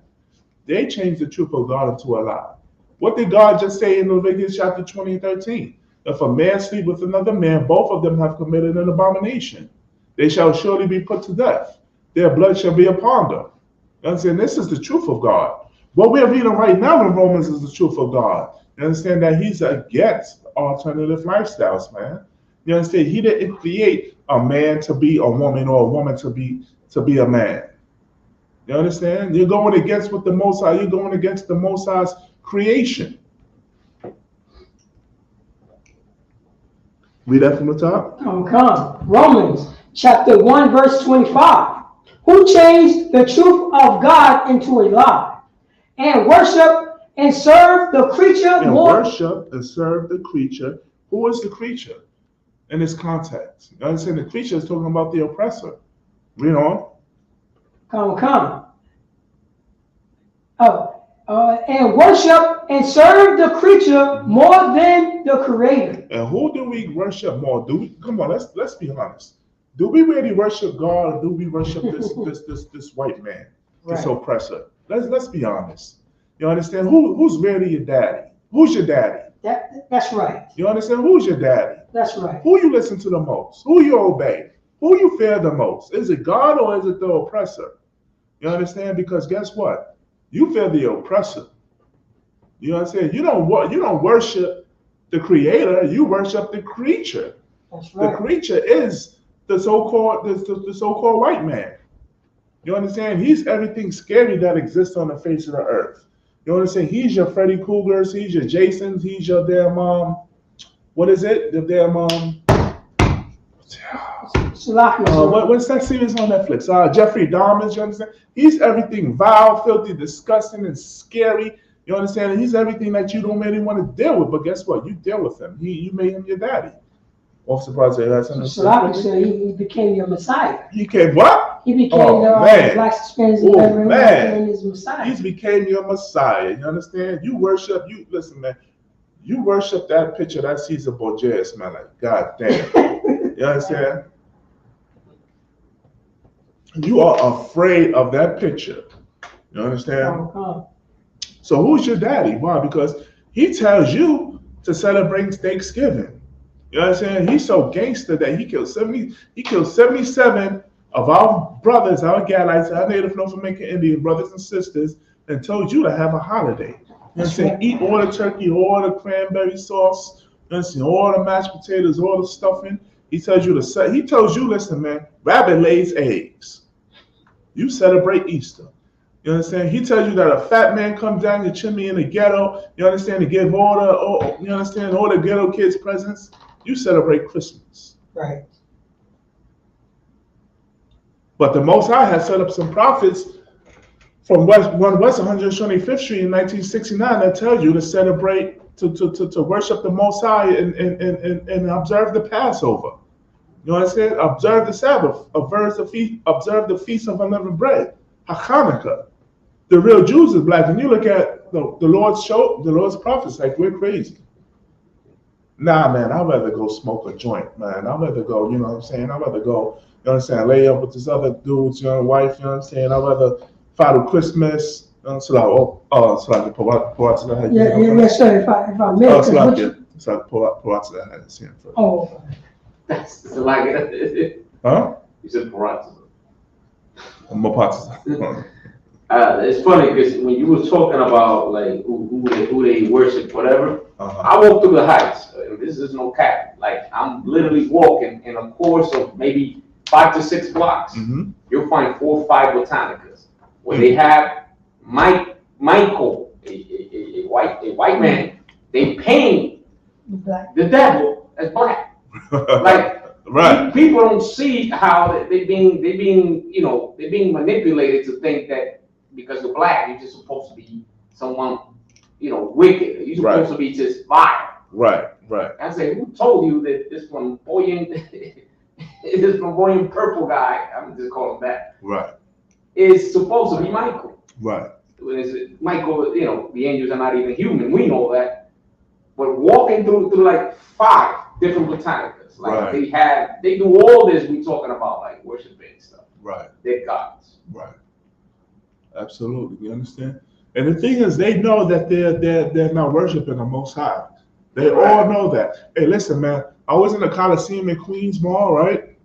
They changed the truth of God into a lie. What did God just say in Leviticus chapter 20:13? If a man sleep with another man, both of them have committed an abomination. They shall surely be put to death. Their blood shall be upon them. You understand? This is the truth of God. What we're reading right now in Romans is the truth of God. You understand that he's against alternative lifestyles, man. You understand? He didn't create a man to be a woman or a woman to be a man. You understand? You're going against what the Most High, you're going against the Most High's creation. Read that from the top. Come. Romans chapter 1, verse 25. Who changed the truth of God into a lie, and worship and serve the creature worship and serve the creature. Who is the creature in this context? You understand? The creature is talking about the oppressor. Read on. Come. And worship and serve the creature more than the Creator. And who do we worship more? Come on? Let's be honest. Do we really worship God, or do we worship this white man, this oppressor? Let's be honest. You understand? Who's really your daddy? Who's your daddy? That's right. You understand? Who's your daddy? That's right. Who you listen to the most? Who you obey? Who you fear the most? Is it God or is it the oppressor? You understand? Because guess what? You fear the oppressor. You understand? You don't worship the creator. You worship the creature. That's right. The creature is the so-called white man. You understand? He's everything scary that exists on the face of the earth. You understand? He's your Freddy Kruegers. He's your Jasons. He's your damn what is it? The damn what's that series on Netflix? Jeffrey Dahmer. You understand? He's everything vile, filthy, disgusting, and scary. You understand? And he's everything that you don't really want to deal with. But guess what? You deal with him. You made him your daddy. Officer Project has something to say. So he became your Messiah. He became what? He became the black Hispanics and his Messiah. He became your Messiah. You understand? Listen, man. You worship that picture, that Caesar Borgias, man. Like, God damn. You understand? You are afraid of that picture. You understand? So who's your daddy? Why? Because he tells you to celebrate Thanksgiving. You know what I'm saying? He's so gangster that he killed 77 of our brothers, our Gadites, our Native North American Indian brothers and sisters, and told you to have a holiday. You know what I'm saying? Eat all the turkey, all the cranberry sauce, you know what I'm saying? All the mashed potatoes, all the stuffing. He tells you listen, man, rabbit lays eggs. You celebrate Easter. You understand? He tells you that a fat man comes down your chimney in the ghetto. You understand? To give all the ghetto kids presents. You celebrate Christmas. Right. But the Most High has set up some prophets from West 125th Street in 1969 that tell you to celebrate, to worship the Most High and observe the Passover. You understand? Observe the Sabbath, observe the Feast of Unleavened Bread, Hanukkah. The real Jews is black. And you look at the Lord's prophets, like we're crazy. Nah, man, I'd rather go smoke a joint, man. I'd rather go, you know what I'm saying? I'd rather go, you know what I'm saying, lay up with this other dude's young wife, you know what I'm saying? I'd rather follow Christmas. So I can pour out to the head. Yes, sir. If I may. So I can pour out to the head. Oh. That's like it. Huh? You said Paratza. It's funny because when you were talking about like who they worship, whatever, I walk through the heights. This is no cap. Like I'm literally walking in a course of maybe 5 to 6 blocks. Mm-hmm. You'll find 4 or 5 botanicas where they have Michael, a white man. They paint the devil as black. Like right. People don't see how they're being manipulated to think that because you're black, you're just supposed to be someone, wicked. You're supposed to be just vile. Right. I say, who told you that this flamboyant purple guy, I'm just calling him that. Right. Is supposed to be Michael. Right. Michael, the angels are not even human. We know that. But walking through like 5 different botanicas, like they do all this we talking about, like worshiping stuff. Right. They're gods. Right. Absolutely. You understand? And the thing is, they know that they're not worshiping the Most High. They all know that. Hey, listen, man. I was in the Coliseum in Queens Mall, right?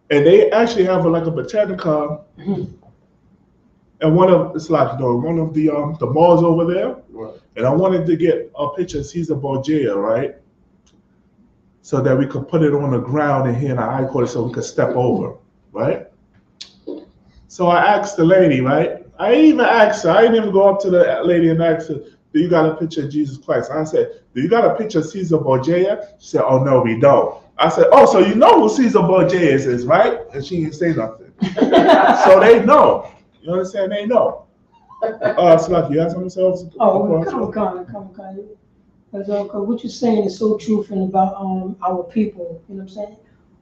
And they actually have a botanica, and one of the malls over there. Right. And I wanted to get a picture of Caesar Borgia, right? So that we could put it on the ground in here in our headquarters so we could step over, right? So I asked the lady, right? I didn't even go up to the lady and ask her, do you got a picture of Jesus Christ? I said, do you got a picture of Caesar Borgia? She said, oh, no, we don't. I said, oh, so you know who Caesar Borgia is, right? And she didn't say nothing. So they know. You understand? They know. Slaki, you have something to say? Come. Because what you're saying is so truthful about our people, you know what I'm saying?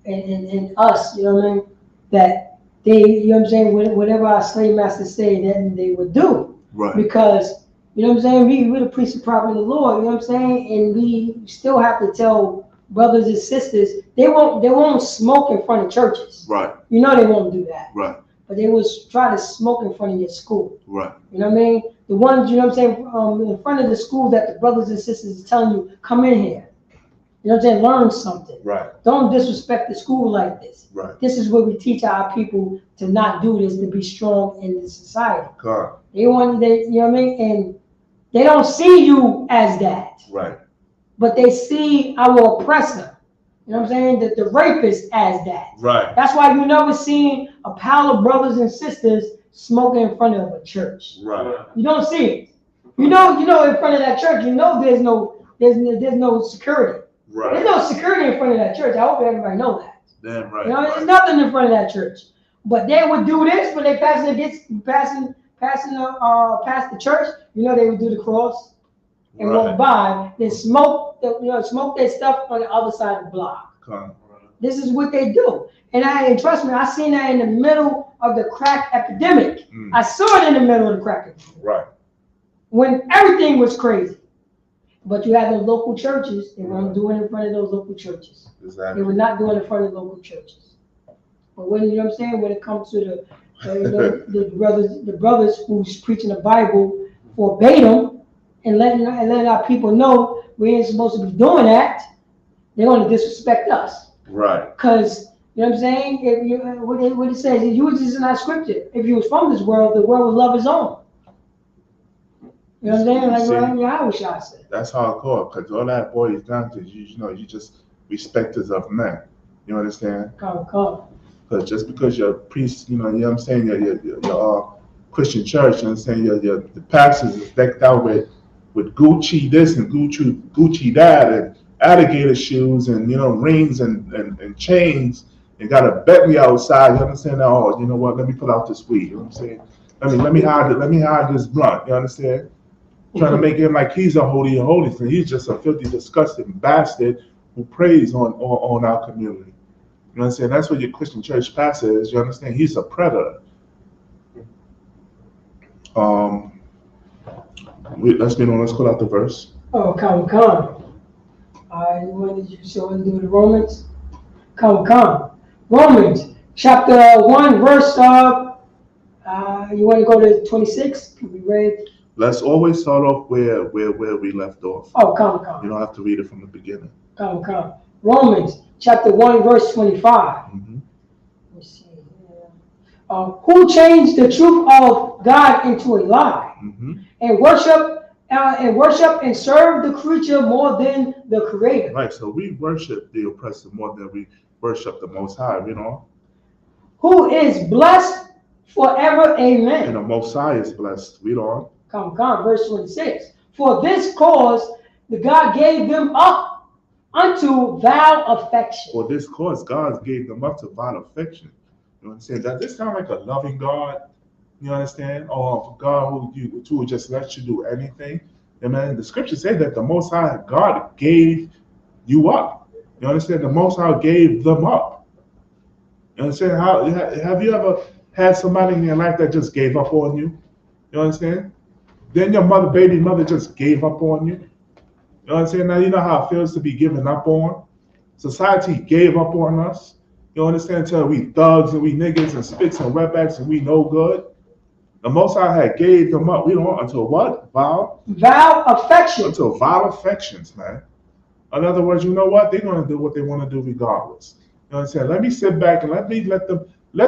And us, you know what I mean? That they, you know what I'm saying, whatever our slave masters say, then they would do. Right. Because, you know what I'm saying, we're the priest and prophet of the Lord, you know what I'm saying? And we still have to tell brothers and sisters, they won't smoke in front of churches. Right. You know they won't do that. Right. But they will try to smoke in front of your school. Right. You know what I mean? The ones, you know what I'm saying, in front of the school that the brothers and sisters are telling you, come in here. You know what I'm saying? Learn something. Right. Don't disrespect the school like this. Right. This is what we teach our people to not do this, to be strong in the society. God. You know what I mean? And they don't see you as that. Right. But they see our oppressor. You know what I'm saying? The rapist as that. Right. That's why you never seen a pile of brothers and sisters smoking in front of a church. Right. You don't see it. You know, in front of that church, there's no security. Right. There's no security in front of that church. I hope everybody know that. Damn right. There's nothing in front of that church. But they would do this when they past the church. They would do the cross and walk by, then smoke their stuff on the other side of the block. This is what they do. And trust me, I seen that in the middle of the crack epidemic. I saw it in the middle of the crack epidemic. Right. When everything was crazy. But you had those local churches, they weren't doing it in front of those local churches. Exactly. They were not doing it in front of local churches. But when, you know what I'm saying, when it comes to the brothers who's preaching the Bible forbade them and letting our people know we ain't supposed to be doing that, they're going to disrespect us. Right. Because, you know what I'm saying? If you, what it says, it uses in our scripture. If you was from this world, the world would love his own. You know what I'm saying? Like what Yahweh said. That's hardcore, because all that boils down to, you just respecters of men. You understand? Come. Because just because you're a priest, you know what I'm saying, your Christian church, you know what I'm saying, the pastors is decked out with Gucci this and Gucci that, and alligator shoes and, you know, rings and chains, and got a Bentley outside. You understand? Oh, you know what? Let me put out this weed. You know what I'm saying? Let me hide this blunt. You understand? Trying to make him like he's a holy of holies, and he's just a filthy, disgusting bastard who preys on our community. You know what I'm saying? That's what your Christian church pastor is. You understand? He's a predator. Let's pull out the verse. Oh, come. What did you show and do the Romans? Come. Romans chapter 1 verse you want to go to 26? Can we read? Let's always start off where we left off. Oh, come. You don't have to read it from the beginning. Come. Romans chapter 1 verse 25. Mm-hmm. Let's see here. Who changed the truth of God into a lie, mm-hmm. and worship and serve the creature more than the Creator. Right. So we worship the oppressor more than we worship the Most High. You know. Who is blessed forever? Amen. And the Most High is blessed. Read on. Come. Verse 26. For this cause the God gave them up unto vile affection. For this cause God gave them up to vile affection. You understand? Does this sound like a loving God? You understand? Or God who will just let you do anything? Amen. The scriptures say that the Most High God gave you up. You understand? The Most High gave them up. You understand? Have you ever had somebody in your life that just gave up on you? You understand? Then your baby mother just gave up on you. You know what I'm saying? Now you know how it feels to be given up on. Society gave up on us. You understand? Until we thugs and we niggas and spits and wetbacks and we no good. The Most High had gave them up. We don't until what? Vile affections. Until vile affections, man. In other words, you know what? They're gonna do what they want to do regardless. You know what I'm saying? Let me sit back and let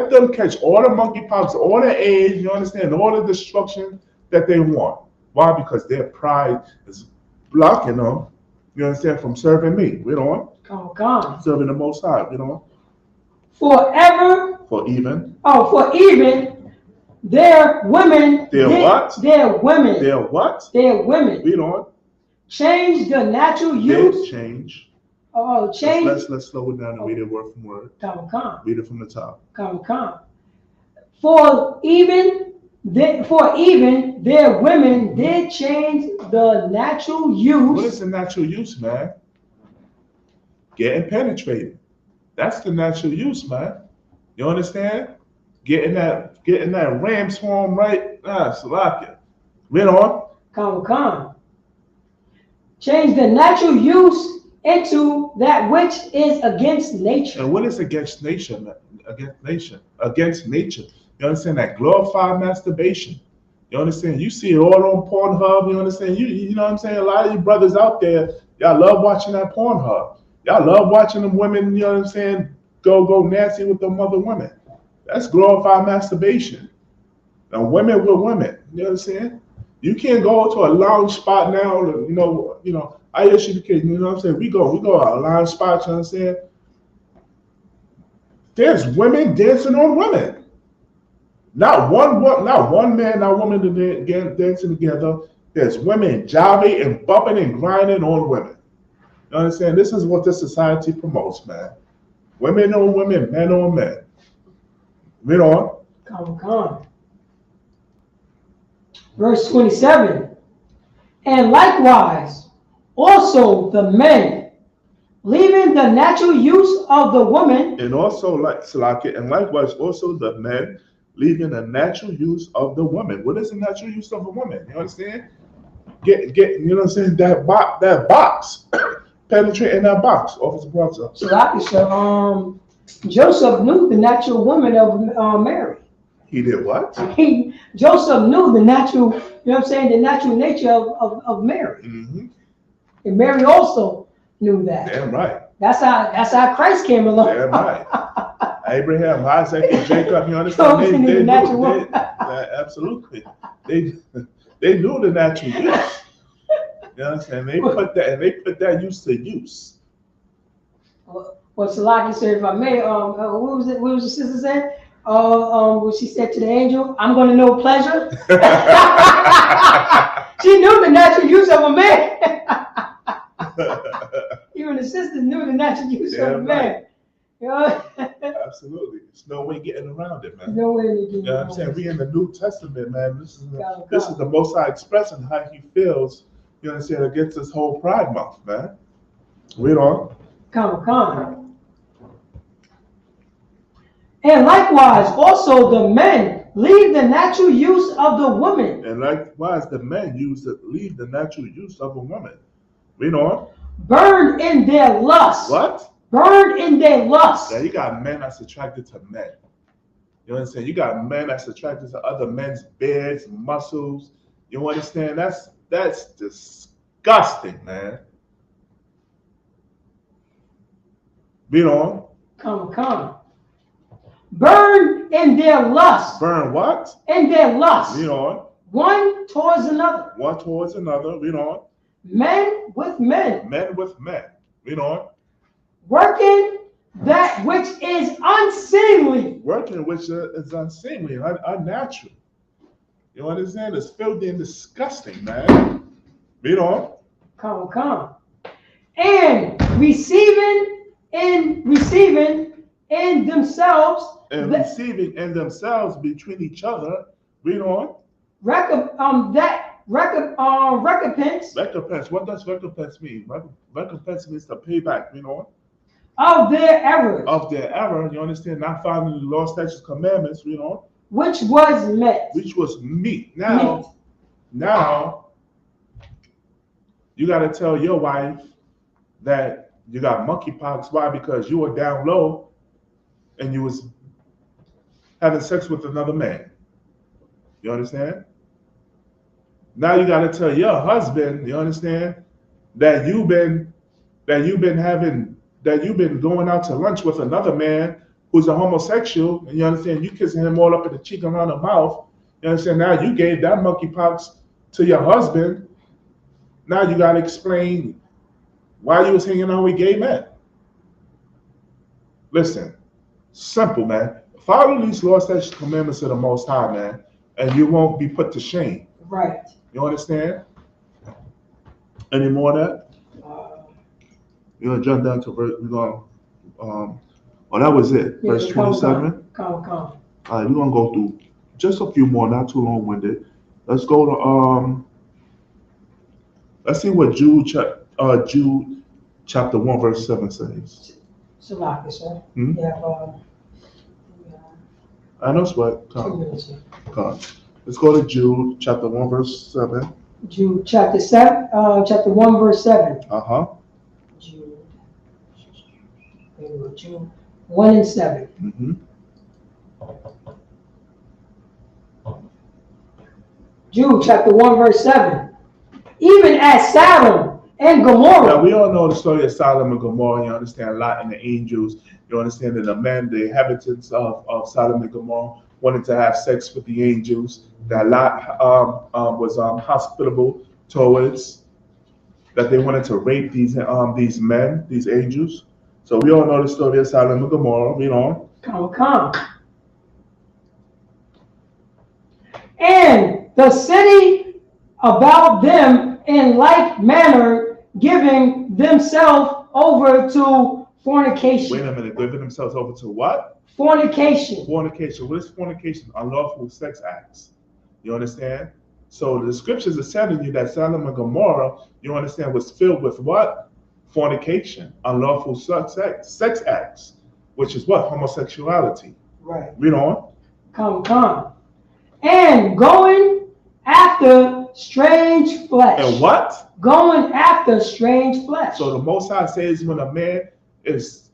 them catch all the monkeypox, all the AIDS, you understand, all the destruction that they want. Why? Because their pride is blocking them, you understand, from serving me. We don't. Come. Serving the Most High, we don't. For even their women. What? Their women. Their what? Their women. We don't. Change the natural use. They change. Oh, change. Let's slow it down and read it word from word. Come. Read it from the top. Come. For even their women did change the natural use. What is the natural use, man? Getting penetrated. That's the natural use, man. You understand? Getting that ram's horn right. Salakia. Read on. Come. Change the natural use into that which is against nature. And what is against nature, man? Against nature. You understand that glorified masturbation. You understand? You see it all on Pornhub. You understand? You know what I'm saying? A lot of you brothers out there, y'all love watching that Pornhub. Y'all love watching them women, you know what I'm saying, go nasty with them other women. That's glorified masturbation. Now, women with women, you know what I'm saying? You can't go to a lounge spot now, you know, I used to be kidding, you know what I'm saying? We go to a lounge spot, you know what I'm saying? There's women dancing on women. Not one man, not woman dancing together. There's women jiving and bumping and grinding on women. You understand? This is what this society promotes, man. Women on women, men on men. Read on. Come. Verse 27. And likewise, also the men, leaving the natural use of the woman. And also, and likewise, also the men, leaving the natural use of the woman. What is the natural use of a woman? You understand? Get, you know what I'm saying? That box. Penetrating that box. Officer Bronson. So Joseph knew the natural woman of Mary. He did what? Joseph knew the natural, you know what I'm saying, the natural nature of Mary. Mm-hmm. And Mary also knew that. Damn right. That's how Christ came along. Damn right. Abraham, Isaac, and Jacob, you understand? They knew, absolutely. They knew the natural use. You understand? They put that use to use. What Salaki said, if I may, what was the sister saying? What she said to the angel, I'm going to know pleasure. She knew the natural use of a man. Even the sisters knew the natural use of a man. You know? Absolutely. There's no way getting around it, man. No way to get You know what I'm saying? We in the New Testament, man. This is the Most High expressing how he feels, you understand, against this whole Pride Month, man. Read on. Come. And likewise, also the men leave the natural use of the woman. And likewise, the men leave the natural use of a woman. Read on. Burned in their lust. What? Burned in their lust. Yeah, you got men that's attracted to men. You understand? You got men that's attracted to other men's beards, muscles. You understand? That's disgusting, man. Read on. Come. Burn in their lust. Burn what? In their lust. Read on. One towards another. One towards another. Read on. Men with men. Men with men. Read on. Working that which is unseemly. Working which is unseemly, unnatural. You understand? It's filthy and disgusting, man. Read on. Come. And receiving in themselves. And receiving in themselves between each other. Read on. Recompense. Recompense. What does recompense mean? Recompense means to pay back. Read on. Of their error. Of their error. You understand? Not following the law, statutes, commandments. Read on. Which was met. Which was meat. Now, you got to tell your wife that you got monkeypox. Why? Because you were down low and you was having sex with another man. You understand? Now you got to tell your husband, you understand, that you've been going out to lunch with another man who's a homosexual, and you understand, you kissing him all up in the cheek and around the mouth. You understand? Now you gave that monkeypox to your husband. Now you got to explain why you was hanging out with gay men. Listen, simple, man. Follow these laws, statutes, commandments of the Most High, man, and you won't be put to shame. Right. You understand? Any more of that? You're gonna jump down to verse. We're gonna. That was it. Yeah, verse 27. Come. All right, we're gonna go through just a few more, not too long-winded. Let's go to Let's see what Jude chapter 1 verse 7 says. Salaki, sir. Hmm? I know what. 2 minutes. Come. Let's go to Jude chapter 1 verse 7. Jude chapter 1 verse 7. Jude 1 and 7. Mm-hmm. Jude chapter 1 verse 7. Even as Sodom and Gomorrah. Now we all know the story of Sodom and Gomorrah. You understand Lot and the angels. You understand that the men, the inhabitants of Sodom and Gomorrah, wanted to have sex with the angels. That Lot was hospitable towards. That they wanted to rape these men, these angels. So we all know the story of Sodom and Gomorrah. Read on. Come. And the city about them in like manner, giving themselves over to fornication. Wait a minute, giving themselves over to what? Fornication. Fornication. What is fornication? Unlawful sex acts. You understand? So the scriptures are telling you that Sodom and Gomorrah, you understand, was filled with what? Fornication, unlawful sex acts, which is what? Homosexuality. Right. Read on. Come. And going after strange flesh. And what? Going after strange flesh. So the Most High says when a man is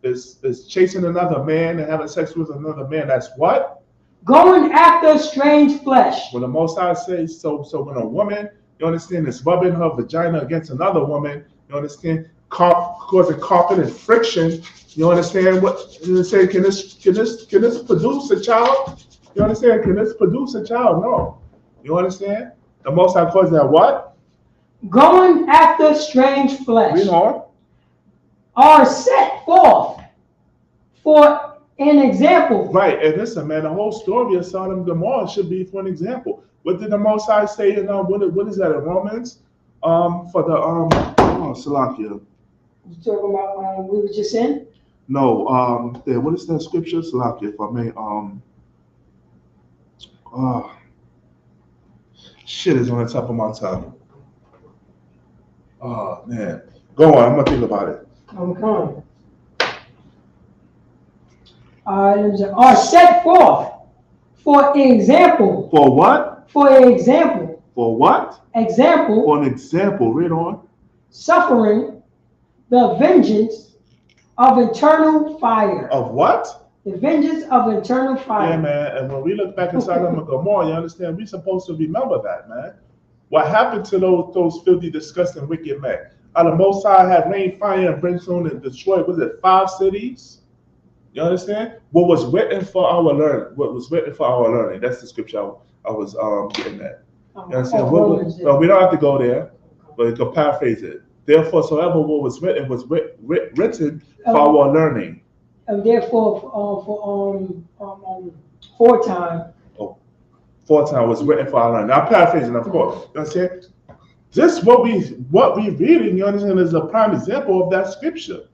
chasing another man and having sex with another man, that's what? going after strange flesh. When the Most High says so when a woman, you understand, is rubbing her vagina against another woman, you understand, causing carpet and friction, you understand what you say? Can this produce a child? You understand? Can this produce a child? No. You understand? The Most High calls that what? Going after strange flesh. Read on. Are set forth for an example. Right, and listen, man, the whole story of Sodom and Gomorrah should be for an example. What did the Most High say in what is that in Romans? For the Salakia. You talking about we were just in? No, there. What is that scripture, Salakia? If I may, shit is on the top of my tongue. Oh man, go on. I'm gonna think about it. I'm coming. Are set forth for example. For what? For example. For what? Example. For an example. Read on. Suffering the vengeance of eternal fire. Of what? The vengeance of eternal fire. Yeah, man. And when we look back inside Sodom and Gomorrah, you understand, we're supposed to remember that, man. What happened to those filthy, disgusting, wicked men? The Most High had rained fire and brimstone and destroyed, was it 5 cities? You understand? What was written for our learning? What was written for our learning? That's the scripture I was getting at. You understand? Well, we don't have to go there, but you can paraphrase it. Therefore, soever what was written written for our learning. And therefore, foretime. Oh, foretime was written for our learning. Now, paraphrasing, of course. You understand? This what we reading, you understand, is a prime example of that scripture.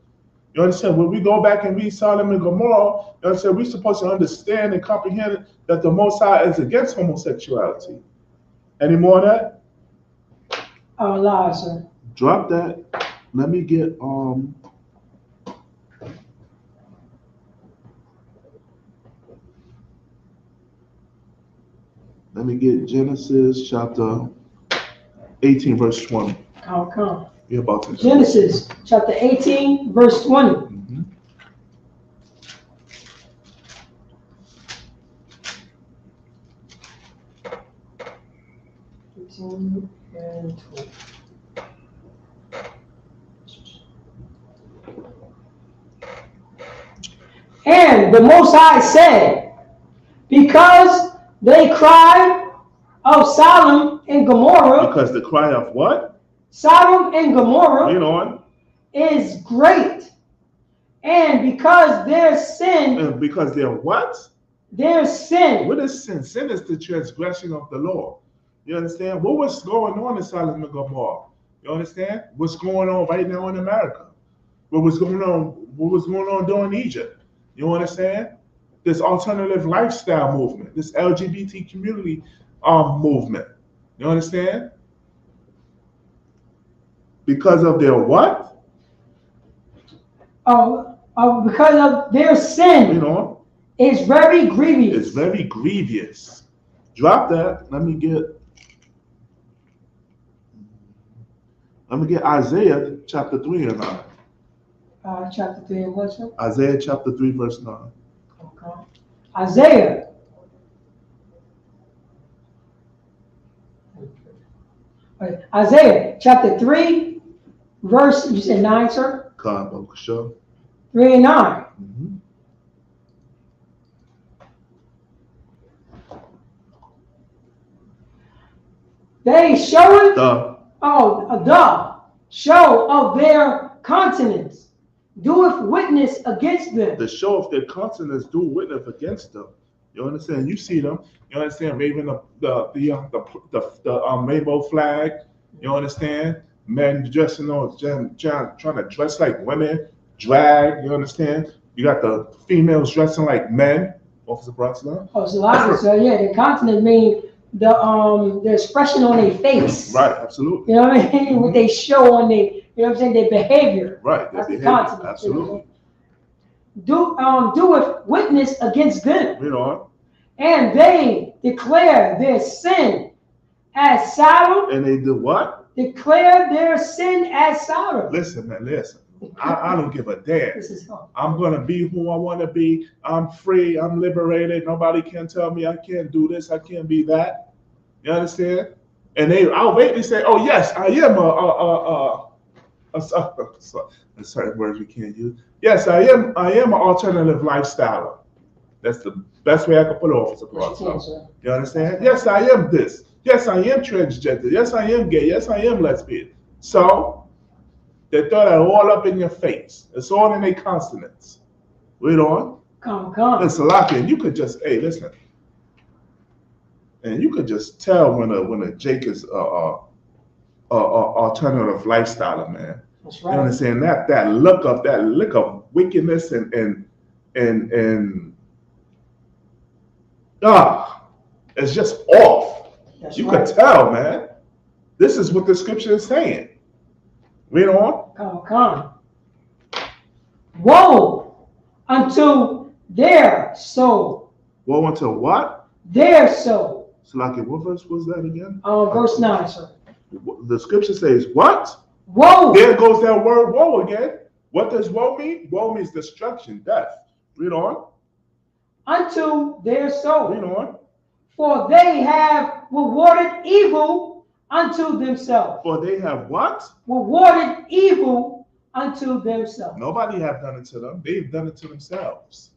You understand? When we go back and read Sodom and Gomorrah, you understand, we're supposed to understand and comprehend that the Most High is against homosexuality. Any more of that? Lie, sir. Drop that. Let me get Genesis chapter 18, verse 20. How come? You're about to. Genesis chapter 18, verse 20. Mm-hmm. And 20. And the Most High said, because they cried of Sodom and Gomorrah. Because the cry of what? Sodom and Gomorrah. You know, is great. And because their sin. And because their what? Their sin. What is sin? Sin is the transgression of the law. You understand? What was going on in Sodom and Gomorrah? You understand? What's going on right now in America? What was going on during Egypt? You understand? This alternative lifestyle movement, this LGBT community movement. You understand? Because of their what? Because of their sin. You know? It's very grievous. It's very grievous. Drop that. Let me get Isaiah chapter 3 and 9. Chapter 3 and what, sir? Isaiah chapter 3, verse 9. Okay. Isaiah. Isaiah chapter 3, verse, you said 9, sir? Sure. 3 and 9. Mm-hmm. They showeth the show of their countenance doeth witness against them. The show of their countenance do witness against them. You understand? You see them. You understand? Waving the rainbow flag. You understand? Men dressing trying to dress like women, drag. You understand? You got the females dressing like men. Officer Bronson. Oh, so yeah, the countenance means the expression on their face. Right, absolutely. You know what I mean? What they show on their, you know what I'm saying, their behavior. Right, that's behavior. The countenance. Absolutely. You know? Doeth witness against them. You know. And they declare their sin as Sodom. And they do what? Declare their sin as Sodom. Listen, man, listen. I don't give a damn. This is fun. I'm going to be who I want to be. I'm free. I'm liberated. Nobody can tell me I can't do this. I can't be that. You understand? And they outright say, oh, yes, I am certain words we can't use. Yes, I am an alternative lifestyle. That's the best way I can put it, Officer Peraza. You understand? Yes, I am this. Yes, I am transgender. Yes, I am gay. Yes, I am lesbian. So they throw that all up in your face. It's all in their consonants. Read on. Come. Listen, Lockie, you could just, hey, listen. And you could just tell when a Jake is alternative lifestyle, man. That's right. You understand that look of wickedness and it's just off. That's you right. could tell, man. This is what the scripture is saying. Read on. Come. Woe unto their soul. Woe unto what? Their soul. So, like, what verse was that again? Verse 9, sir. The scripture says what? Woe. There goes that word woe again. What does woe mean? Woe means destruction, death. Read on. Unto their soul. Read on. For they have rewarded evil unto themselves. For they have what? Rewarded evil unto themselves. Nobody have done it to them. They've done it to themselves.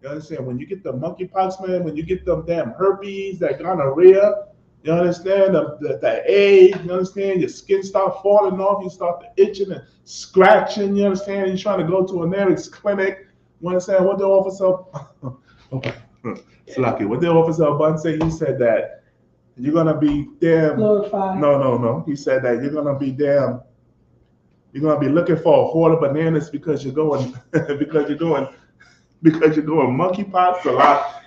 You understand? When you get the monkeypox, man, when you get them damn herpes, that gonorrhea, you understand? The AIDS, you understand? Your skin start falling off, you start itching and scratching, you understand? You're trying to go to an Eric's clinic. You understand what the officer, Slaki, what the officer Bun said? He said that you're gonna be damn glorified. No. He said that you're gonna be looking for a hoard of bananas because you're going monkeypox a lot.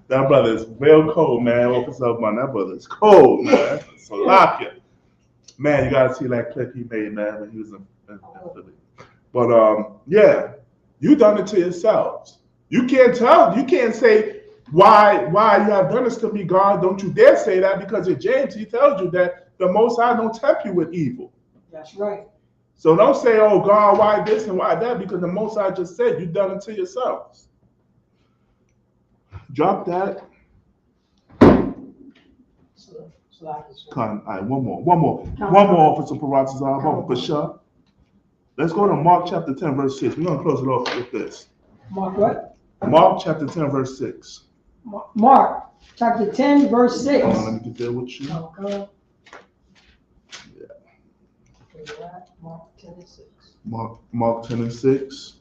That brother is real cold, man. Officer Bun, that brother is cold, man. Salakia. Man, you gotta see that clip he made, man, when he was in Philly. But yeah, you done it to yourselves. You can't say why you have done this to me, God. Don't you dare say that, because in James he tells you that the Most High don't tempt you with evil. That's right. So don't say, oh God, why this and why that, because the Most High just said you done it to yourselves. Drop that. All right, one more, Officer Peraza, for sure. Let's go to Mark chapter 10, verse 6. We're going to close it off with this. Mark what? Mark chapter 10, verse 6. Mark chapter 10, verse 6. Hold on, let me get there with you. Okay. Yeah. Mark 10 and 6. Mark 10 and 6.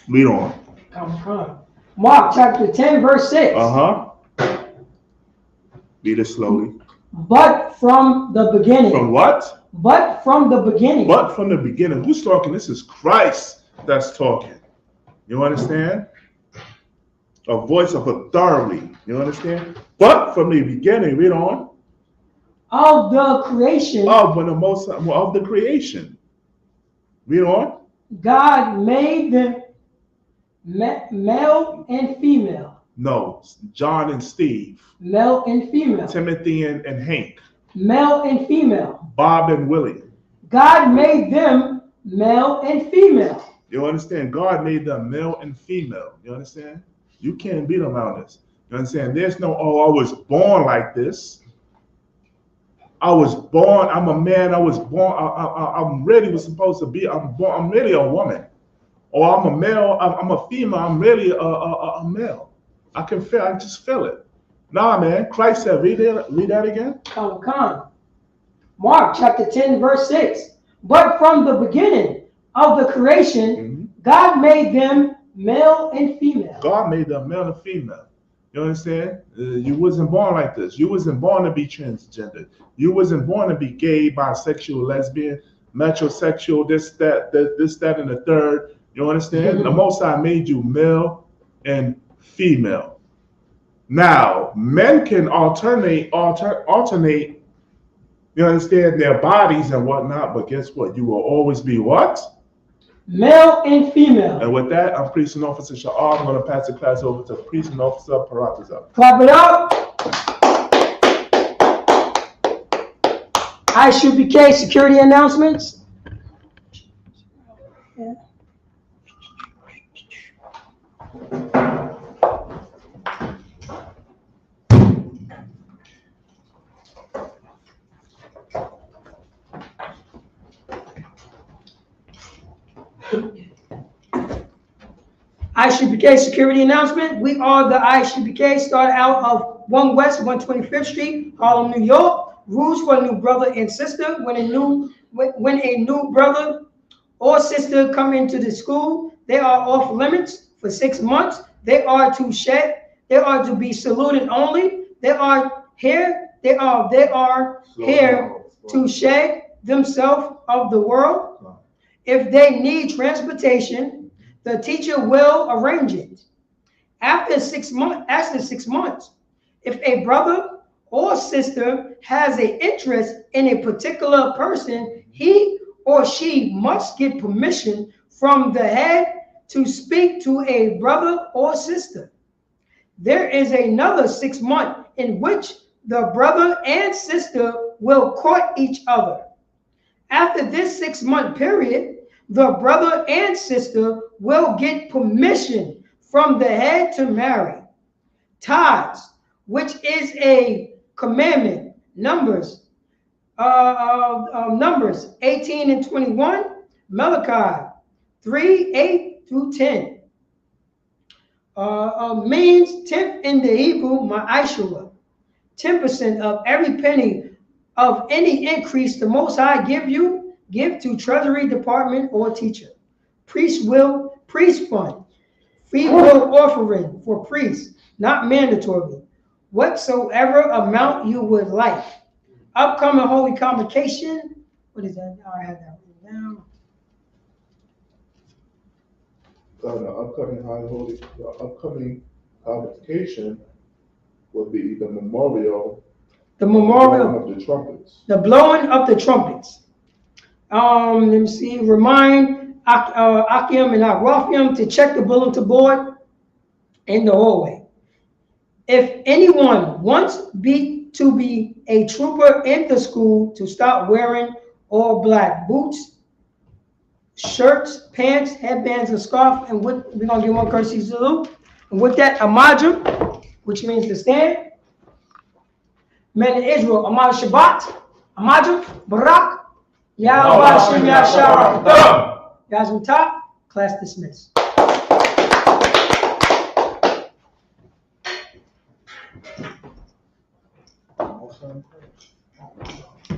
Read on. Come. Mark chapter 10, verse 6. Read it slowly. But from the beginning. From what? But from the beginning. But from the beginning. Who's talking? This is Christ that's talking. You understand? A voice of authority. You understand? But from the beginning, read on. Of the creation. Of the creation. Read on. God made them male and female. No, John and Steve. Male and female. Timothy and Hank. Male and female. Bob and Willie. God made them male and female. You understand? God made them male and female. You understand? You can't beat them out of this. You understand? There's no, oh, I was born like this. I was born, I'm a man, I was born, I'm really was supposed to be, I'm really a woman. Or I'm a male, I'm a female, I'm really a male. I just feel it. Nah, man, Christ said, read that again. Come. Mark chapter 10, verse 6. But from the beginning of the creation, God made them male and female. God made them male and female. You understand? You wasn't born like this. You wasn't born to be transgender. You wasn't born to be gay, bisexual, lesbian, metrosexual, this, that, and the third. You understand? The Most High made you male and female. Now, men can alternate, you understand, their bodies and whatnot, but guess what? You will always be what? Male and female. And with that, I'm Priest and Officer Sha'ar. I'm going to pass the class over to Priest and Officer Peraza. Clap it up. ISUPK security announcements. ISUPK security announcement. We are the ISUPK, started out of 1 West 125th Street, Harlem, New York. Rules for a new brother and sister. When a new brother or sister come into the school, they are off limits for 6 months. They are to be saluted only. They are here to shed themselves of the world. If they need transportation, the teacher will arrange it. After 6 months, if a brother or sister has an interest in a particular person, he or she must get permission from the head to speak to a brother or sister. There is another 6 months in which the brother and sister will court each other. After this 6 month period, the brother and sister will get permission from the head to marry. Tithes, which is a commandment, Numbers 18 and 21, Malachi 3:8-10. Means 10th in the Hebrew, ma'ashura, 10% of every penny of any increase the Most High give to Treasury Department or teacher. Priest fund, free will offering for priests, not mandatory. Whatsoever amount you would like. Upcoming Holy Convocation. What is that? I have that written down. The upcoming convocation will be the memorial. The memorial of the trumpets. The blowing of the trumpets. Let me see. Remind Akim and Agraphim to check the bulletin board in the hallway. If anyone wants to be a trooper in the school, to start wearing all black boots, shirts, pants, headbands, and scarf. And we're gonna give one courtesy salute. And with that, Amajim, which means to stand. Men of Israel, Amad Shabbat, Amajim, Barak, Yahweh Hashem Yashar. Guys on top, class dismissed.